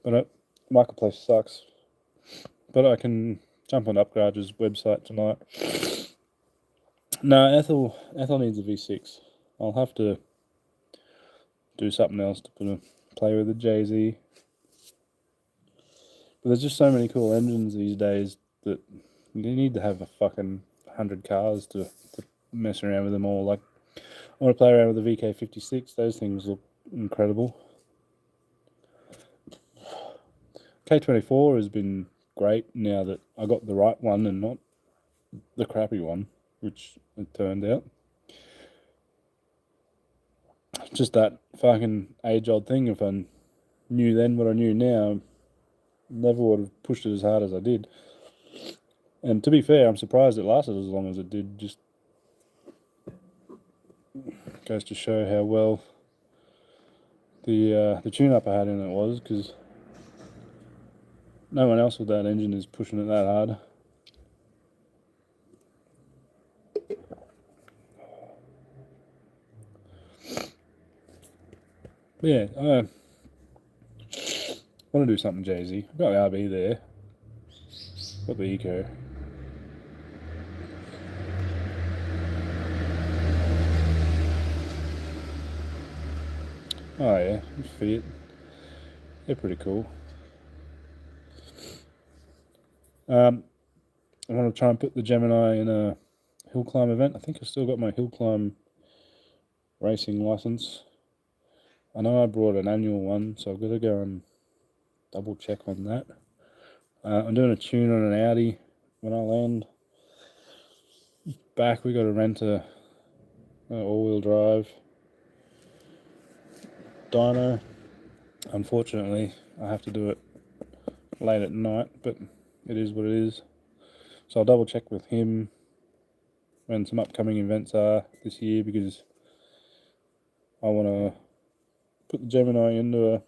But Marketplace sucks. But I can jump on Upgarage's website tonight. No, Ethel needs a V6. I'll have to do something else to play with the Jay-Z. But there's just so many cool engines these days that you need to have a fucking 100 cars to mess around with them all. Like, I want to play around with the VK56. Those things look incredible. K24 has been great now that I got the right one and not the crappy one, which it turned out. Just that fucking age-old thing. If I knew then what I knew now, never would have pushed it as hard as I did. And to be fair, I'm surprised it lasted as long as it did. Just goes to show how well the tune-up I had in it was, because no one else with that engine is pushing it that hard. But yeah, I want to do something jazzy. I've got the RB there, got the Eco. Oh yeah, Fiat. They're pretty cool. I want to try and put the Gemini in a hill climb event. I think I've still got my hill climb racing license. I know I brought an annual one, so I've got to go and double check on that. I'm doing a tune on an Audi when I land back. We got to rent a all-wheel drive dyno. Unfortunately, I have to do it late at night, but it is what it is. So I'll double check with him when some upcoming events are this year, because I want to put the Gemini into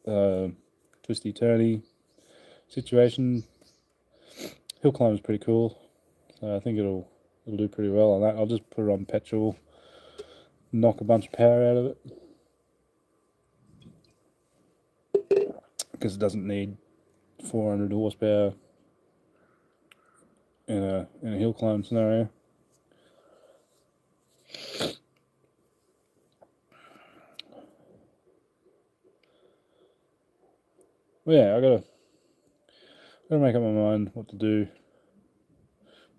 a twisty turny situation. Hill climb is pretty cool, so I think it'll do pretty well on that. I'll just put it on petrol, knock a bunch of power out of it, because it doesn't need 400 horsepower in a hill climb scenario. Well, yeah, I gotta make up my mind what to do.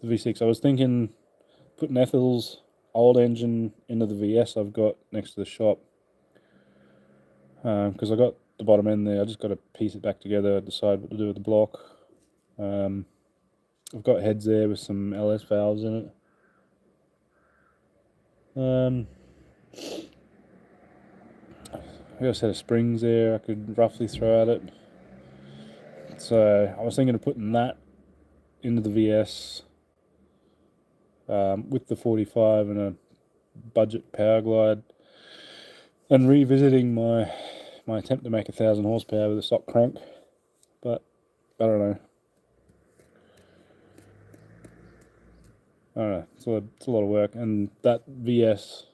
The V6, I was thinking putting Ethel's old engine into the VS I've got next to the shop, because I got the bottom end there. I just got to piece it back together, decide what to do with the block. I've got heads there with some LS valves in it. I got a set of springs there I could roughly throw at it. So I was thinking of putting that into the VS with the 45 and a budget Powerglide, and revisiting my attempt to make 1,000 horsepower with a stock crank. But I don't know. It's a lot of work, and that VS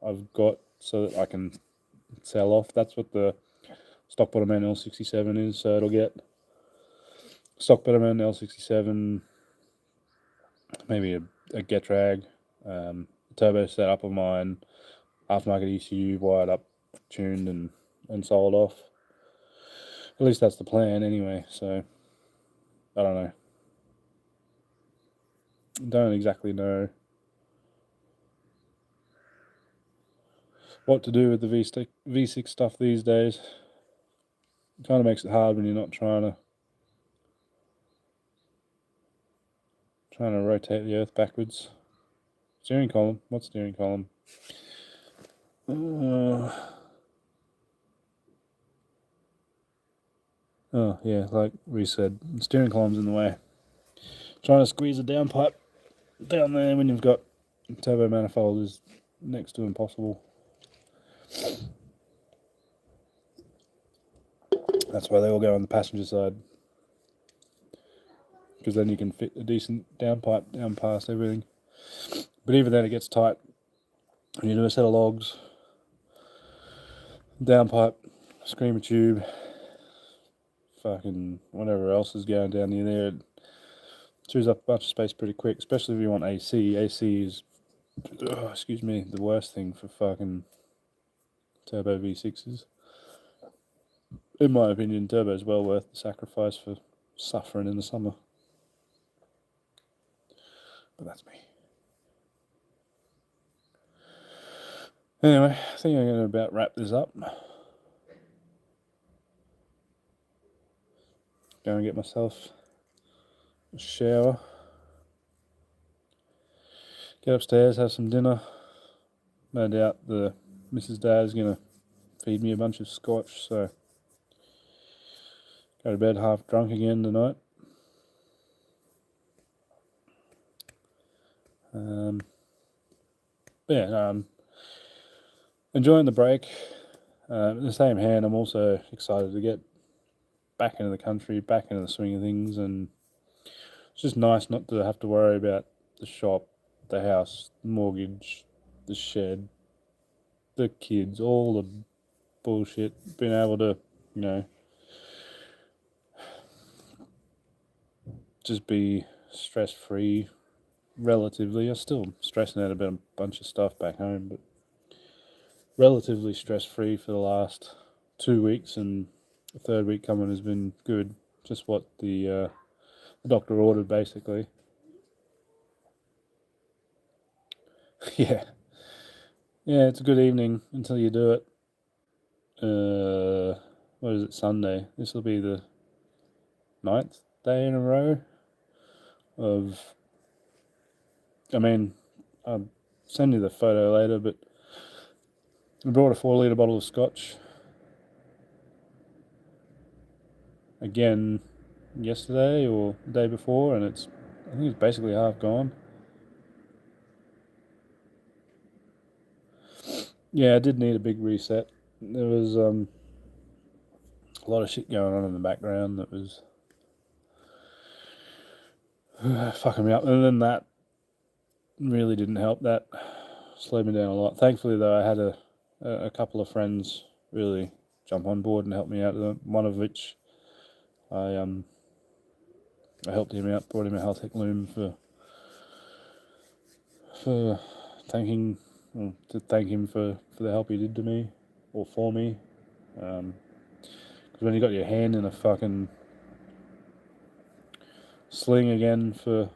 I've got so that I can sell off. That's what the stock bottom end L67 is. So it'll get stock bottom end L67, maybe a Getrag, turbo setup of mine, aftermarket ECU, wired up, tuned, and sold off. At least that's the plan anyway. So I don't know. Don't exactly know what to do with the V6 stuff these days. It kind of makes it hard when you're not trying to rotate the earth backwards. Steering column. What steering column? Oh yeah, like we said, steering column's in the way. Trying to squeeze a downpipe down there when you've got turbo manifold is next to impossible. That's why they all go on the passenger side, because then you can fit a decent downpipe down past everything. But even then it gets tight. When you do a set of logs, downpipe, screamer tube, fucking whatever else is going down near there, it chews up a bunch of space pretty quick, especially if you want AC. AC is, the worst thing for fucking turbo V6s. In my opinion, turbo's well worth the sacrifice for suffering in the summer. But that's me. Anyway, I think I'm going to about wrap this up. Go and get myself a shower. Get upstairs, have some dinner. No doubt the Mrs. Dad's going to feed me a bunch of scotch, so go to bed half drunk again tonight. Yeah, enjoying the break. In the same hand, I'm also excited to get back into the country, back into the swing of things, and it's just nice not to have to worry about the shop, the house, the mortgage, the shed, the kids, all the bullshit. Being able to, just be stress free relatively. I'm still stressing out about a bunch of stuff back home, but relatively stress free for the last 2 weeks, and the third week coming has been good. Just what the doctor ordered, basically. Yeah, yeah, it's a good evening until you do it. What is it? Sunday. This will be the 9th day in a row of. I mean, I'll send you the photo later, but I brought a 4 litre bottle of scotch again yesterday or the day before, and I think it's basically half gone. Yeah, I did need a big reset. There was a lot of shit going on in the background that was fucking me up, and then that really didn't help. That slowed me down a lot. Thankfully, though, I had a couple of friends really jump on board and help me out. One of which I helped him out, brought him a Haltech loom for thanking to thank him for the help he did to me or for me. Because when you got your hand in a fucking sling again for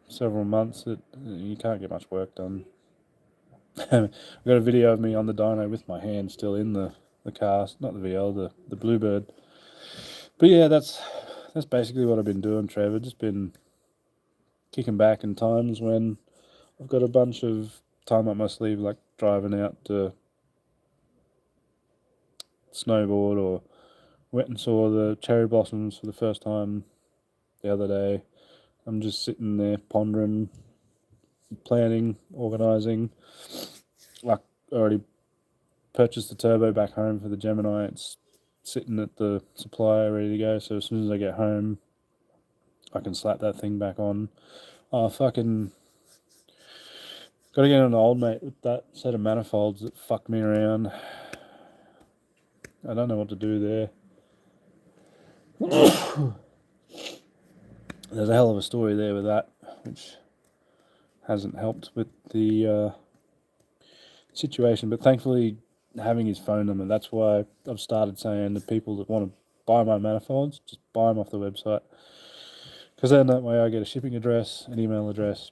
several months, you can't get much work done. I've got a video of me on the dyno with my hand still in the cast, not the VL, the Bluebird. But yeah, that's basically what I've been doing, Trevor. Just been kicking back in times when I've got a bunch of time up my sleeve, like driving out to snowboard, or went and saw the cherry blossoms for the first time the other day. I'm just sitting there pondering, planning, organising. Like, already purchased the turbo back home for the Gemini. It's sitting at the supplier ready to go, so as soon as I get home I can slap that thing back on. Fucking gotta get on the old mate with that set of manifolds that fucked me around. I don't know what to do there. There's a hell of a story there with that, which hasn't helped with the situation, but thankfully having his phone number, that's why I've started saying to people that want to buy my manifolds, just buy them off the website, because then that way I get a shipping address, an email address,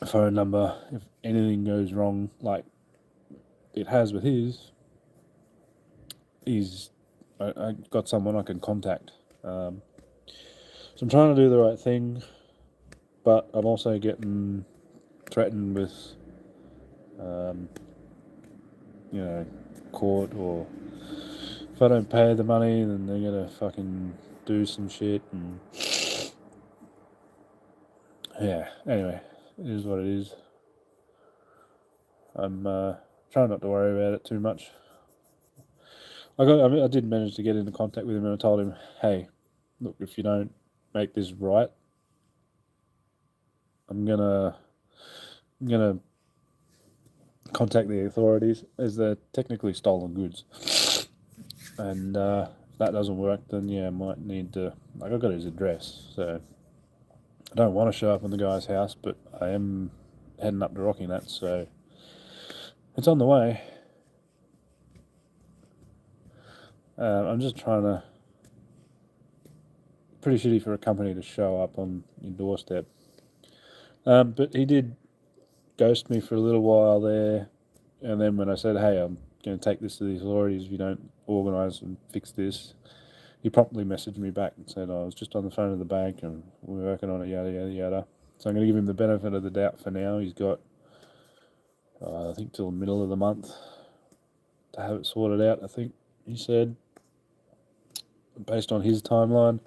a phone number. If anything goes wrong, like it has with I got someone I can contact. So I'm trying to do the right thing, but I'm also getting threatened with court, or if I don't pay the money, then they're gonna fucking do some shit, and yeah. Anyway, it is what it is. I'm trying not to worry about it too much. I did manage to get into contact with him, and I told him, hey, look, if you don't make this right, I'm gonna contact the authorities, as they're technically stolen goods. And if that doesn't work, then yeah, I might need to. Like, I've got his address, so I don't want to show up in the guy's house, but I am heading up to Rockinat, so it's on the way. I'm just trying to. Pretty shitty for a company to show up on your doorstep. But he did ghost me for a little while there, and then when I said, hey, I'm going to take this to the authorities if you don't organise and fix this, he promptly messaged me back and said, I was just on the phone to the bank and we're working on it, yada, yada, yada. So I'm going to give him the benefit of the doubt for now. He's got, I think, till the middle of the month to have it sorted out, I think he said, based on his timeline.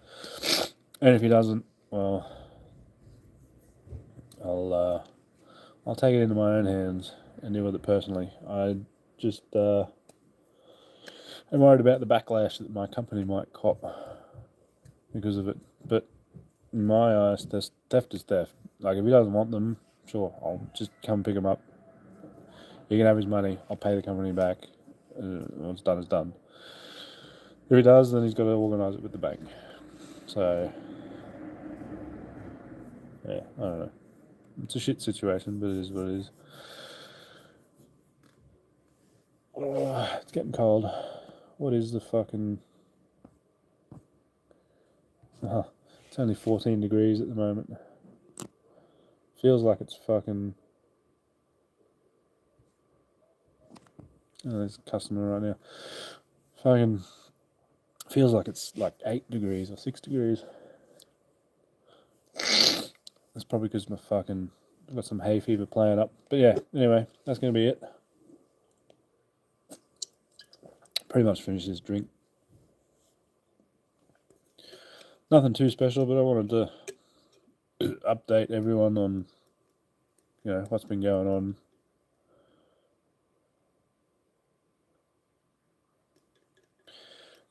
And if he doesn't, well, I'll take it into my own hands and deal with it personally. I just am worried about the backlash that my company might cop because of it. But in my eyes, theft is theft. Like, if he doesn't want them, sure, I'll just come pick him up. He can have his money. I'll pay the company back. What's done is done. If he does, then he's got to organise it with the bank. So, yeah, I don't know. It's a shit situation, but it is what it is. It's getting cold. What is the fucking... it's only 14 degrees at the moment. Feels like it's fucking... Oh, there's a customer right now. Fucking... Feels like it's like 8 degrees or 6 degrees. That's probably because my fucking... I've got some hay fever playing up. But yeah, anyway, that's going to be it. Pretty much finished this drink. Nothing too special, but I wanted to update everyone on, what's been going on.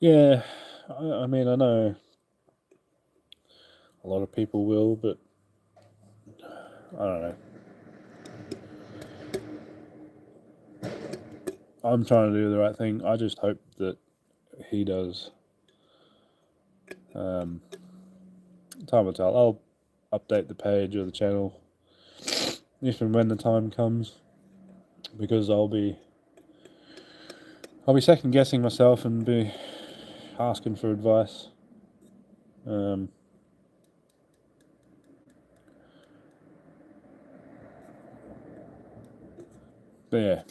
Yeah, I mean, I know a lot of people will, but I don't know. I'm trying to do the right thing. I just hope that he does. Time will tell. I'll update the page or the channel if and when the time comes, because I'll be second guessing myself and be asking for advice. But yeah.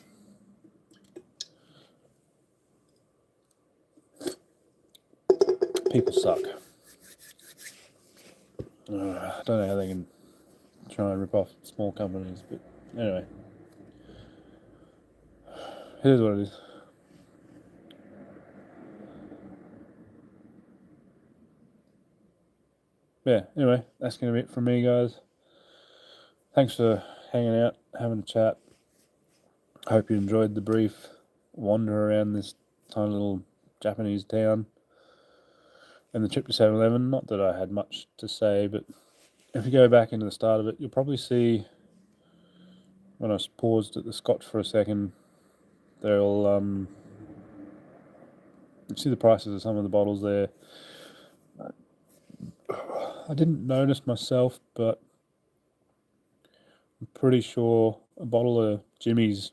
People suck. I don't know how they can try and rip off small companies, but anyway. It is what it is. Yeah, anyway, that's going to be it from me, guys. Thanks for hanging out, having a chat. Hope you enjoyed the brief wander around this tiny little Japanese town and the trip to 7-Eleven. Not that I had much to say, but if you go back into the start of it, you'll probably see, when I paused at the Scotch for a second, you'll see the prices of some of the bottles there. I didn't notice myself, but I'm pretty sure a bottle of Jimmy's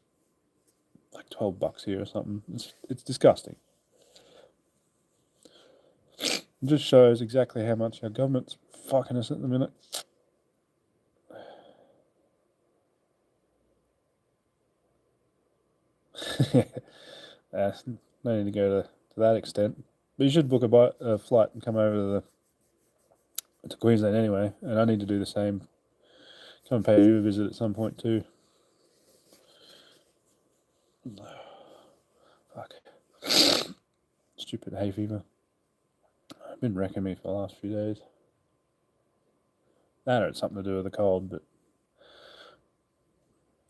like $12 here or something. It's disgusting. It just shows exactly how much our government's fucking us at the minute. No need to go to that extent. But you should book a flight and come over to Queensland anyway, and I need to do the same. Come and pay you a visit at some point too. Fuck. Stupid hay fever. It's been wrecking me for the last few days. I know it's something to do with the cold, but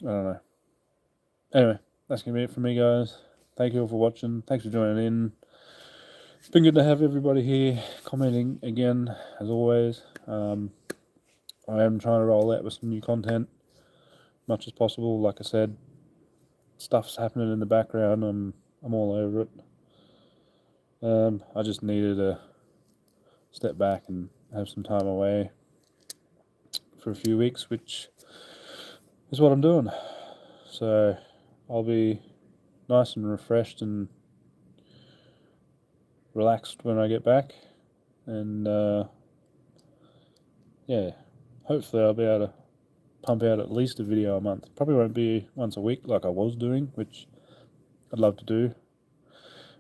I don't know. Anyway, that's going to be it from me, guys. Thank you all for watching. Thanks for joining in. It's been good to have everybody here commenting again, as always. I am trying to roll out with some new content, much as possible. Like I said, stuff's happening in the background. I'm all over it. I just needed to step back and have some time away for a few weeks, which is what I'm doing. So I'll be nice and refreshed and relaxed when I get back, and yeah, hopefully I'll be able to pump out at least a video a month. Probably won't be once a week like I was doing, which I'd love to do,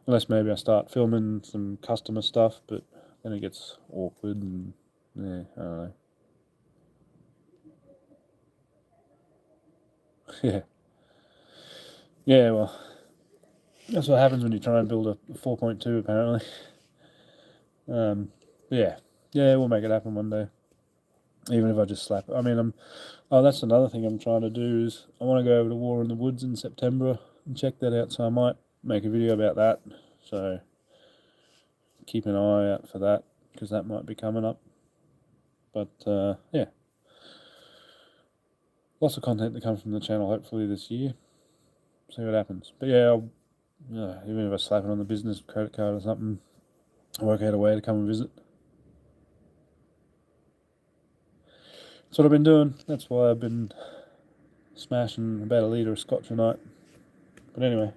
unless maybe I start filming some customer stuff, but then it gets awkward and yeah, I don't know. Yeah, well, that's what happens when you try and build a 4.2 apparently. Yeah, we'll make it happen one day. Even if I just slap it. I mean, oh, that's another thing I'm trying to do is I want to go over to War in the Woods in September and check that out. So I might make a video about that. So keep an eye out for that because that might be coming up. But yeah, lots of content to come from the channel hopefully this year. See what happens. But yeah, even if I slap it on the business credit card or something, work out a way to come and visit. That's what I've been doing. That's why I've been smashing about a litre of scotch a night. But anyway,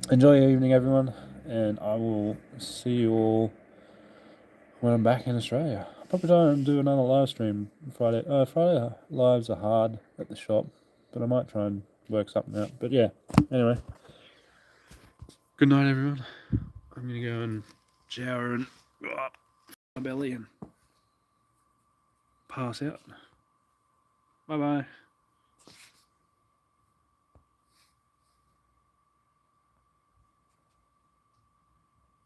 enjoy your evening, everyone, and I will see you all when I'm back in Australia. I'll probably try and do another live stream Friday. Friday lives are hard at the shop, but I might try and work something out. But yeah, anyway, good night, everyone. I'm gonna go and shower and go up my belly and pass out. Bye bye.